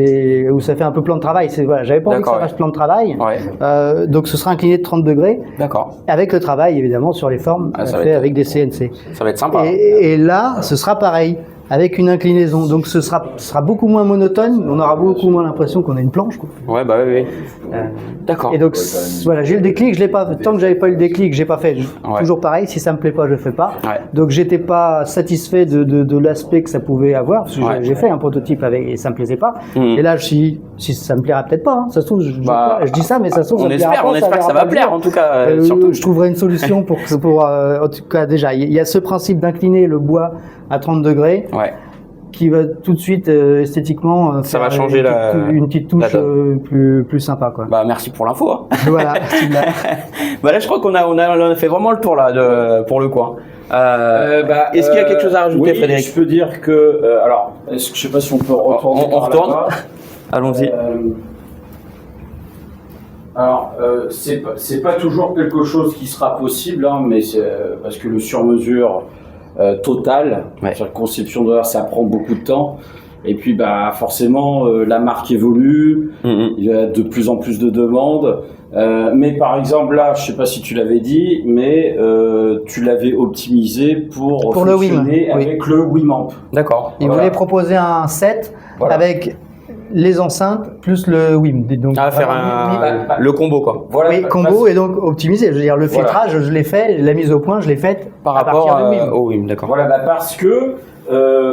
où ça fait un peu plan de travail. Voilà, j'avais pas envie que ça fasse plan de travail, donc ce sera incliné de 30 degrés, avec le travail évidemment sur les formes fait avec des CNC. Ça va être sympa. Et là, ce sera pareil, avec une inclinaison. Donc ce sera beaucoup moins monotone, on aura beaucoup moins l'impression qu'on a une planche, quoi. Ouais, bah oui. D'accord. Et donc voilà, j'ai eu le déclic, je l'ai pas, tant que j'avais pas eu le déclic, j'ai pas fait. Toujours pareil, si ça me plaît pas, je fais pas. Donc j'étais pas satisfait de l'aspect que ça pouvait avoir, parce que j'ai fait un prototype avec et ça me plaisait pas. Et là, si ça me plaira peut-être pas, hein. Ça se trouve, je dis ça, mais ça se trouve, on espère que ça va plaire, en tout cas. Surtout. Je trouverai une solution pour en tout cas, déjà, il y a ce principe d'incliner le bois à 30 degrés. Qui va tout de suite esthétiquement ça va changer une petite touche plus sympa, quoi. Bah merci pour l'info. Hein. Voilà. Bah là je crois qu'on a fait vraiment le tour là pour le coin. Est-ce qu'il y a quelque chose à rajouter, Frédéric? Je peux dire que alors je sais pas si on peut retourner. On retourne. Allons-y. Alors, c'est pas toujours quelque chose qui sera possible, hein, mais parce que le sur-mesure total, sur la conception de l'heure, ça prend beaucoup de temps. Et puis, bah, forcément, la marque évolue, il y a de plus en plus de demandes. Mais par exemple, là, je sais pas si tu l'avais dit, mais tu l'avais optimisé pour fonctionner avec le Wimamp. D'accord. Il voulait proposer un set avec les enceintes plus le WIM. Donc, faire le combo, quoi. Voilà, oui, combo et donc optimisé. Je veux dire, le filtrage, je l'ai fait, la mise au point, je l'ai faite par rapport au WIM, d'accord. Voilà, parce que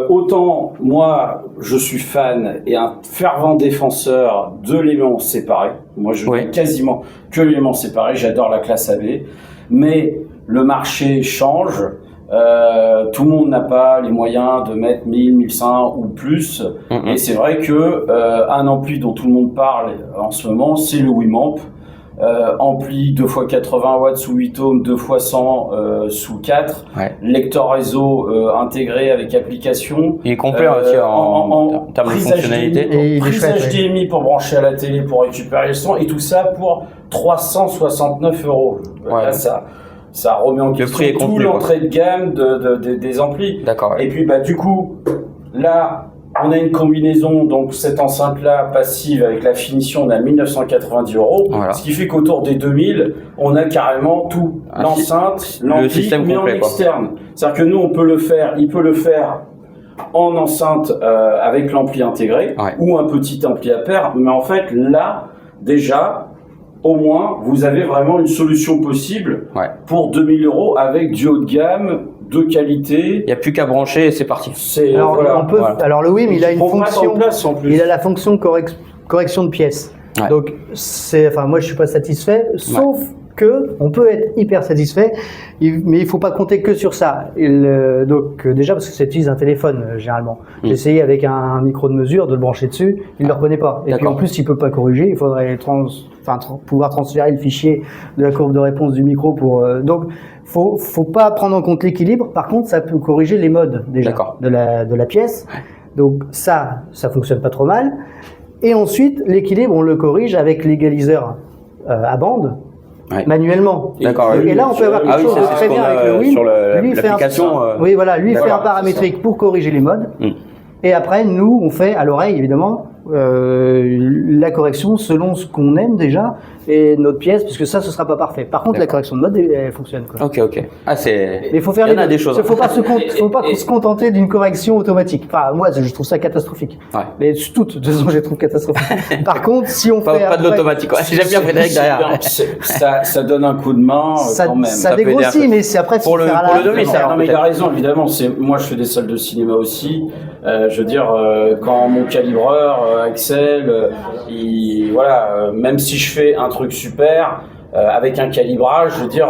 autant moi, je suis fan et un fervent défenseur de l'aimant séparé. Moi, je n'ai quasiment que l'aimant séparé. J'adore la classe AB, mais le marché change. Tout le monde n'a pas les moyens de mettre 1000, 1100 ou plus. Et c'est vrai que un ampli dont tout le monde parle en ce moment, c'est le Wimamp. Ampli 2x80 watts sous 8 ohms, 2x100 sous 4. Lecteur réseau intégré avec application. Il est complet aussi en termes de fonctionnalité. Prise HDMI pour brancher à la télé pour récupérer le son. Et tout ça pour 369 €. Là, ça remet en question tout l'entrée de gamme des amplis. D'accord. Et puis, bah, du coup, là, on a une combinaison, donc cette enceinte-là, passive, avec la finition, on a 1990 €. Voilà. Ce qui fait qu'autour des 2000, on a carrément tout. L'enceinte, l'ampli, mais en externe. C'est-à-dire que nous, on peut le faire, il peut le faire en enceinte avec l'ampli intégré, ou un petit ampli à paire. Mais en fait, là, déjà, au moins, vous avez vraiment une solution possible pour 2000 € avec du haut de gamme, de qualité. Il n'y a plus qu'à brancher et c'est parti. Alors le WIM, il a une fonction, il a la fonction correction de pièces. Donc moi je suis pas satisfait, sauf que on peut être hyper satisfait, mais il faut pas compter que sur ça. Donc déjà parce que ça utilise un téléphone généralement. J'ai essayé avec un micro de mesure de le brancher dessus, il ne le reprenait pas. Et puis en plus il peut pas corriger, il faudrait pouvoir transférer le fichier de la courbe de réponse du micro pour. Donc faut pas prendre en compte l'équilibre. Par contre ça peut corriger les modes déjà de la pièce. Donc ça fonctionne pas trop mal. Et ensuite l'équilibre on le corrige avec l'égaliseur à bande. Manuellement. Et là, on peut avoir quelque chose de très bien avec le WIM. Sur l'application. Lui il fait un paramétrique pour corriger les modes. Et après, nous, on fait à l'oreille, évidemment, la correction selon ce qu'on aime déjà et notre pièce, puisque ça, ce sera pas parfait. Par contre, la correction de mode, elle fonctionne, quoi. Ok. Ah, c'est. Il faut faire des choses. Il faut pas se contenter d'une correction automatique. Enfin, moi, je trouve ça catastrophique. Mais de toute façon, je les trouve catastrophiques. Par contre, si on fait pas de l'automatique. J'aime bien Frédéric derrière. Ça donne un coup de main quand même. Ça dégrossit, mais c'est après pour le demi. Non, mais il a raison, évidemment. Moi, je fais des salles de cinéma aussi. Je veux dire, quand mon calibreur Axel, même si je fais un truc super, avec un calibrage, je veux dire,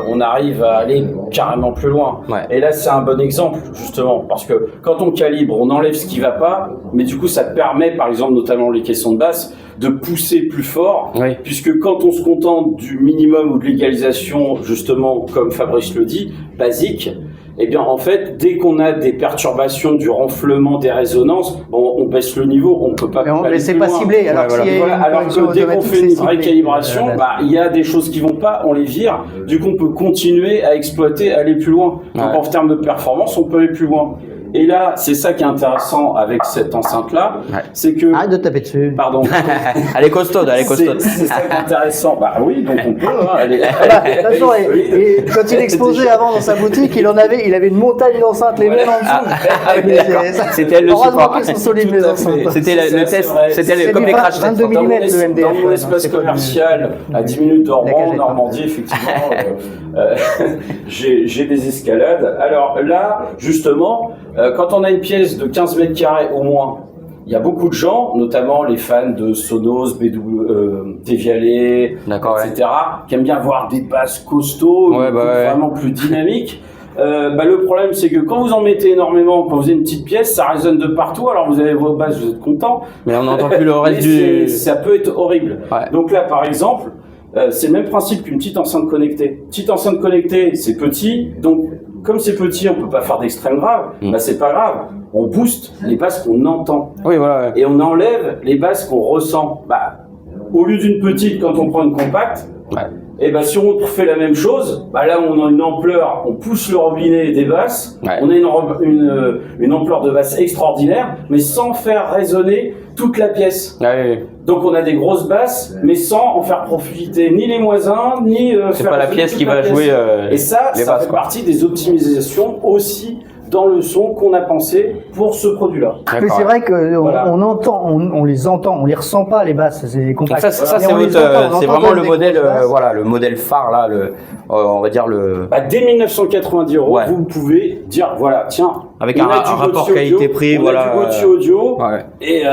on arrive à aller carrément plus loin. Et là, c'est un bon exemple, justement, parce que quand on calibre, on enlève ce qui va pas, mais du coup, ça permet, par exemple, notamment les caissons de basse, de pousser plus fort, puisque quand on se contente du minimum ou de l'égalisation, justement, comme Fabrice le dit, basique, eh bien en fait, dès qu'on a des perturbations du renflement, des résonances, bon, on baisse le niveau, on peut pas. Mais c'est pas ciblé. Alors, alors que dès qu'on fait une vraie calibration, il y a des choses qui vont pas, on les vire. Du coup, on peut continuer à exploiter, aller plus loin. Donc en termes de performance, on peut aller plus loin. Et là, c'est ça qui est intéressant avec cette enceinte-là, c'est que... Arrête de taper dessus. Pardon. Elle est costaude, elle est costaude. C'est ça qui est intéressant. Bah oui, donc on peut. Hein, de toute façon, et quand il exposait avant dans sa boutique, il avait une montagne d'enceintes, les mêmes en dessous. C'était le support. Qu'ils sont solides, les enceintes. C'était le test, c'était comme les crash tests. 22 mm le MDF. Dans mon espace commercial, à 10 minutes de Rouen, en Normandie, effectivement, j'ai des escalades. Alors là, justement, quand on a une pièce de 15 mètres carrés au moins, il y a beaucoup de gens, notamment les fans de Sonos, Devialet, etc., qui aiment bien avoir des basses costauds, vraiment plus dynamiques. Le problème, c'est que quand vous en mettez énormément, quand vous avez une petite pièce, ça résonne de partout. Alors vous avez vos basses, vous êtes content. Mais on n'entend plus le reste du... Ça peut être horrible. Donc là, par exemple, c'est le même principe qu'une petite enceinte connectée. Petite enceinte connectée, c'est petit, donc comme c'est petit, on peut pas faire d'extrême grave. C'est pas grave. On booste les basses qu'on entend. Et on enlève les basses qu'on ressent. Au lieu d'une petite, quand on prend une compacte, et si on fait la même chose, là on a une ampleur, on pousse le robinet des basses, on a une ampleur de basse extraordinaire, mais sans faire résonner toute la pièce. Donc on a des grosses basses, mais sans en faire profiter ni les voisins, ni c'est pas la pièce qui va jouer. Et ça fait partie des optimisations aussi dans le son qu'on a pensé pour ce produit-là. Mais c'est vrai on les entend, on les ressent pas les basses, c'est les compacts. Ça c'est vraiment le modèle, le modèle phare là, on va dire le. Dès 1990 €, vous pouvez dire tiens, avec un rapport qualité-prix, du Gauthier audio, et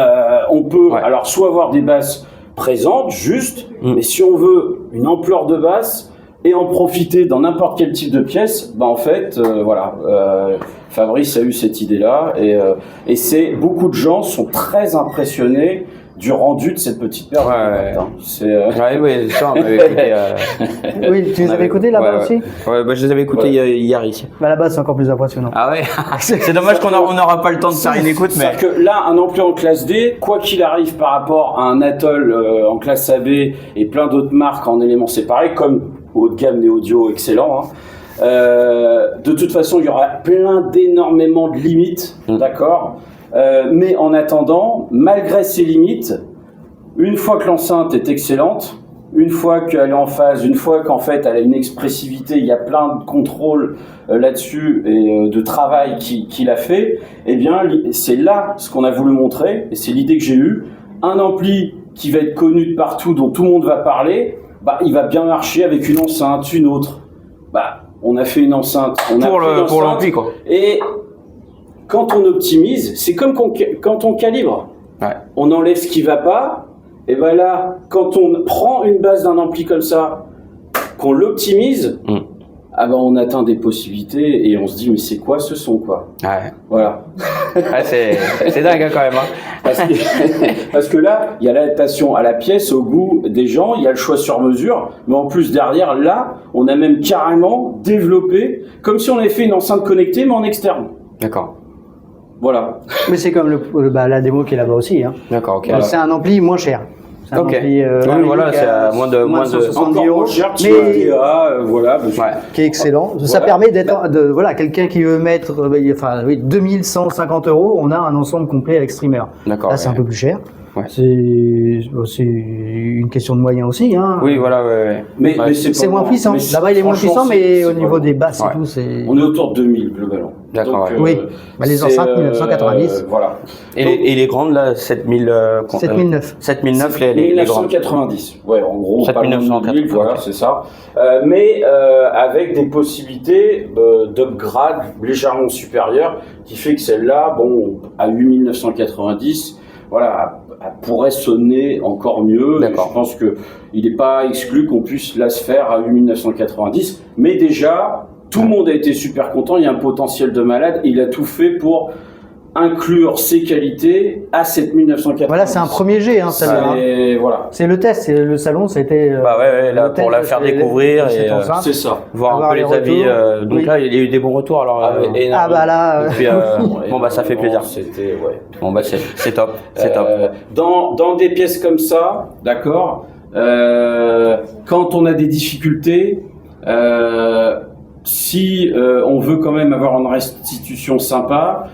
on peut alors soit avoir des basses présentes, juste, mais si on veut une ampleur de basse et en profiter dans n'importe quel type de pièce, en fait, Fabrice a eu cette idée-là, et c'est beaucoup de gens sont très impressionnés du rendu de cette petite paire. Oui, ça, on avait écouté. Oui, tu les avais écoutés là-bas aussi? Je les avais écoutés hier ici. Là-bas, c'est encore plus impressionnant. Ah ouais. C'est dommage qu'on n'aura pas le temps de faire une écoute, mais. C'est-à-dire que là, un ampli en classe D, quoi qu'il arrive par rapport à un Atoll en classe AB et plein d'autres marques en éléments séparés, comme haut de gamme des audio excellents, de toute façon, il y aura d'énormément de limites, d'accord. Mais en attendant, malgré ces limites, une fois que l'enceinte est excellente, une fois qu'elle est en phase, une fois qu'en fait elle a une expressivité, il y a plein de contrôles là-dessus et de travail qu'il a fait, eh bien c'est là ce qu'on a voulu montrer, et c'est l'idée que j'ai eue. Un ampli qui va être connu de partout, dont tout le monde va parler, il va bien marcher avec une enceinte, une autre. On a fait une enceinte, pour l'ampli quoi. Et quand on optimise, c'est comme quand on calibre. On enlève ce qui va pas, et là, quand on prend une base d'un ampli comme ça, qu'on l'optimise, on atteint des possibilités et on se dit mais c'est quoi ce son quoi. Voilà. C'est dingue quand même. Parce que là, il y a l'adaptation à la pièce, au goût des gens, il y a le choix sur mesure, mais en plus derrière, là, on a même carrément développé, comme si on avait fait une enceinte connectée mais en externe. D'accord. Voilà. Mais c'est comme la démo qui est là-bas aussi. D'accord, ok. C'est un ampli moins cher. C'est un ampli, c'est à moins de 170 €. Cher, qui est excellent. Ça permet d'être, quelqu'un qui veut mettre 2150 €, on a un ensemble complet avec streamer. D'accord. Là, c'est un peu plus cher. C'est une question de moyens aussi. Oui, mais c'est moins puissant. Là-bas, il est moins puissant, mais au niveau des basses et tout, c'est. On est autour de 2000 globalement. D'accord. Les enceintes 1990. Et les grandes là, 7009. 7009 les 1990. Ouais, en gros, 7990. Voilà, c'est ça. Mais avec des possibilités d'upgrade légèrement supérieures, qui fait que celle-là, à 8990. Elle pourrait sonner encore mieux. Je pense qu'il n'est pas exclu qu'on puisse la se faire à 8990. Mais déjà, tout le monde a été super content. Il y a un potentiel de malade. Il a tout fait pour inclure ces qualités à 7990. Voilà, c'est un premier jet, hein, voilà. C'est le test, c'est le salon, c'était. Là, pour la faire découvrir et c'est ça. Voir un peu les avis. Donc là, il y a eu des bons retours. Alors, là. Et puis, ça fait plaisir. C'était, c'est top. C'est top. Dans des pièces comme ça, d'accord, quand on a des difficultés, si on veut quand même avoir une restitution sympa,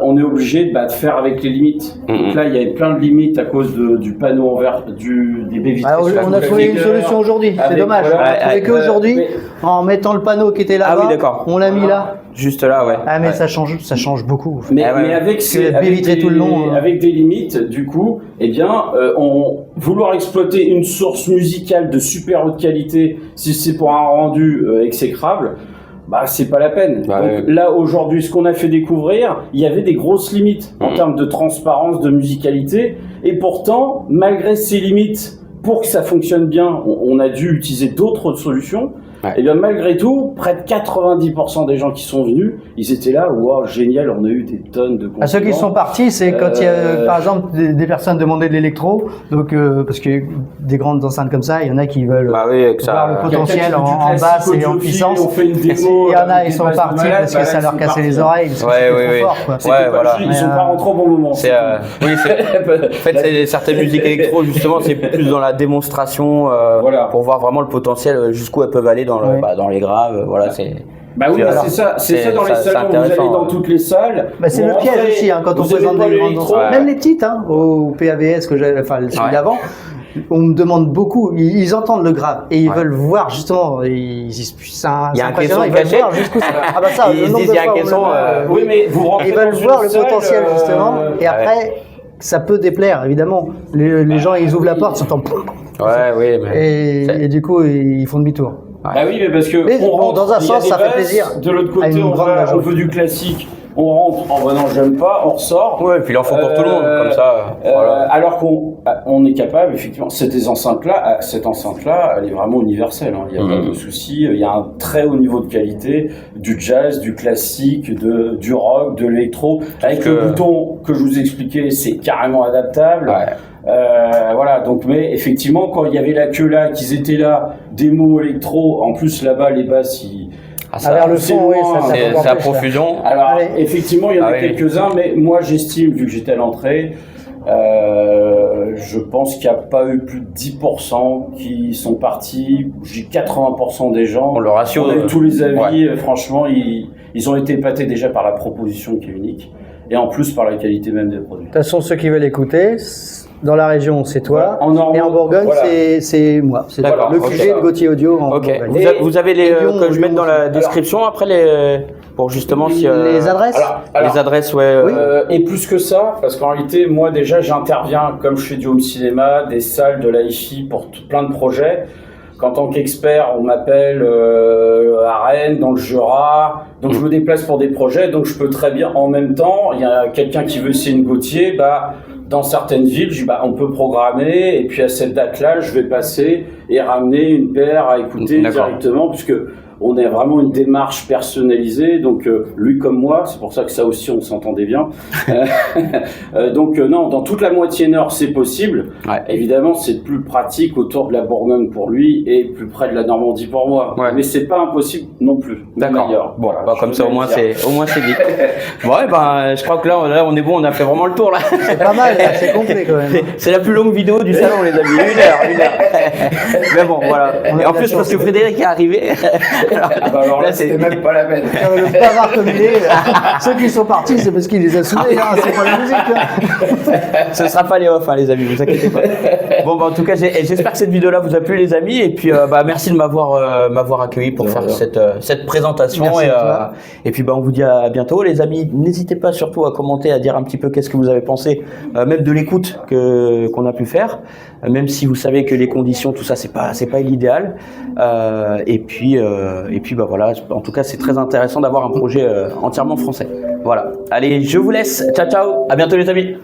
on est obligé de faire avec les limites. Donc là, il y a plein de limites à cause du panneau en verre, des baies vitrées. On a trouvé une solution aujourd'hui, c'est dommage. On a trouvé qu'aujourd'hui, en mettant le panneau qui était là-bas, on l'a mis là. Juste là, ouais. Mais ça change beaucoup. Mais avec des limites, du coup, vouloir exploiter une source musicale de super haute qualité, si c'est pour un rendu exécrable, c'est pas la peine. Donc là, aujourd'hui, ce qu'on a fait découvrir, il y avait des grosses limites en termes de transparence, de musicalité, et pourtant, malgré ces limites, pour que ça fonctionne bien, on a dû utiliser d'autres solutions. Et bien malgré tout, près de 90% des gens qui sont venus, ils étaient là, waouh, génial, on a eu des tonnes de compliments. Ceux qui sont partis, c'est quand il y a, par exemple, des personnes demandaient de l'électro, donc parce que des grandes enceintes comme ça, il y en a qui veulent voir le potentiel en basse et en puissance. On fait une démo, il y en a, ils sont partis parce que ça leur cassait les oreilles, parce que c'était trop fort, quoi. Ils sont pas rentrés au bon moment. En fait, certaines musiques électro, justement, c'est plus dans la démonstration pour voir vraiment le potentiel, jusqu'où elles peuvent aller dans les graves, c'est... c'est ça dans les salons, vous allez dans toutes les salles. C'est le piège aussi, quand on présente des grandes ensembles. Même les petites, au PAVS que j'avais, celui d'avant, on me demande beaucoup, ils entendent le grave et ils veulent voir justement, ils disent c'est impressionnant, ils veulent voir jusqu'où ça. Ils disent il y a un caisson, mais vous rentrez ils veulent voir le potentiel justement, et après ça peut déplaire évidemment. Les gens ils ouvrent la porte, ils entendent. Et du coup ils font demi-tour. Mais parce que dans un sens ça fait plaisir. De l'autre côté, on veut du classique. On rentre, non, j'aime pas, on ressort. Et puis il en faut pour tout le monde, comme ça. Alors qu'on est capable, effectivement, cette enceinte-là, elle est vraiment universelle. Il n'y a pas de souci. Il y a un très haut niveau de qualité, du jazz, du classique, du rock, de l'électro. Avec le bouton que je vous expliquais, c'est carrément adaptable. Donc, mais effectivement, quand il y avait la queue là, qu'ils étaient là, démo électro, en plus là-bas, les basses, vers le son, c'est à profusion. Alors, effectivement, il y en a quelques-uns, mais moi, j'estime, vu que j'étais à l'entrée, je pense qu'il n'y a pas eu plus de 10% qui sont partis. J'ai 80% des gens. Le ratio. On a eu tous les avis. Franchement, ils ont été épatés déjà par la proposition qui est unique. Et en plus, par la qualité même des produits. De toute façon, ceux qui veulent écouter, dans la région, c'est toi. Et en Bourgogne, c'est moi. C'est le QG de Gauthier Audio en Bourgogne. Vous avez les que je mette dans la description après pour justement les adresses. Les adresses, et plus que ça, parce qu'en réalité, moi déjà, j'interviens comme je fais du home cinéma, des salles de l'hi-fi pour plein de projets. qu'en tant qu'expert, on m'appelle à Rennes, dans le Jura, donc je me déplace pour des projets, donc je peux très bien, en même temps, il y a quelqu'un qui veut essayer une Gauthier, dans certaines villes, je dis, on peut programmer, et puis à cette date-là, je vais passer et ramener une paire à écouter directement, puisque on a vraiment une démarche personnalisée, donc lui comme moi, c'est pour ça que ça aussi on s'entendait bien. Donc non, dans toute la moitié nord c'est possible. Ouais. Évidemment c'est plus pratique autour de la Bourgogne pour lui et plus près de la Normandie pour moi. Ouais. Mais c'est pas impossible non plus. D'accord. Bon, voilà, comme ça au moins c'est dit. Ouais, je crois que là on est bon, on a fait vraiment le tour là. C'est pas mal, là, c'est complet quand même. C'est la plus longue vidéo du salon les amis, 1 heure. Mais bon voilà. Et en plus parce que Frédéric est arrivé. Alors là, c'était même pas la peine. Le bavard comme il est, ceux qui sont partis, c'est parce qu'il les a saoulés, c'est pas la musique. Ce sera pas les off, les amis, vous inquiétez pas. Bon, en tout cas, j'espère que cette vidéo-là vous a plu, les amis. Et puis, merci de m'avoir accueilli pour faire cette présentation. Et puis, on vous dit à bientôt, les amis. N'hésitez pas surtout à commenter, à dire un petit peu qu'est-ce que vous avez pensé, même de l'écoute qu'on a pu faire. Même si vous savez que les conditions, tout ça, c'est pas l'idéal. Et puis voilà, en tout cas c'est très intéressant d'avoir un projet entièrement français. Voilà, allez je vous laisse, ciao ciao, à bientôt les amis.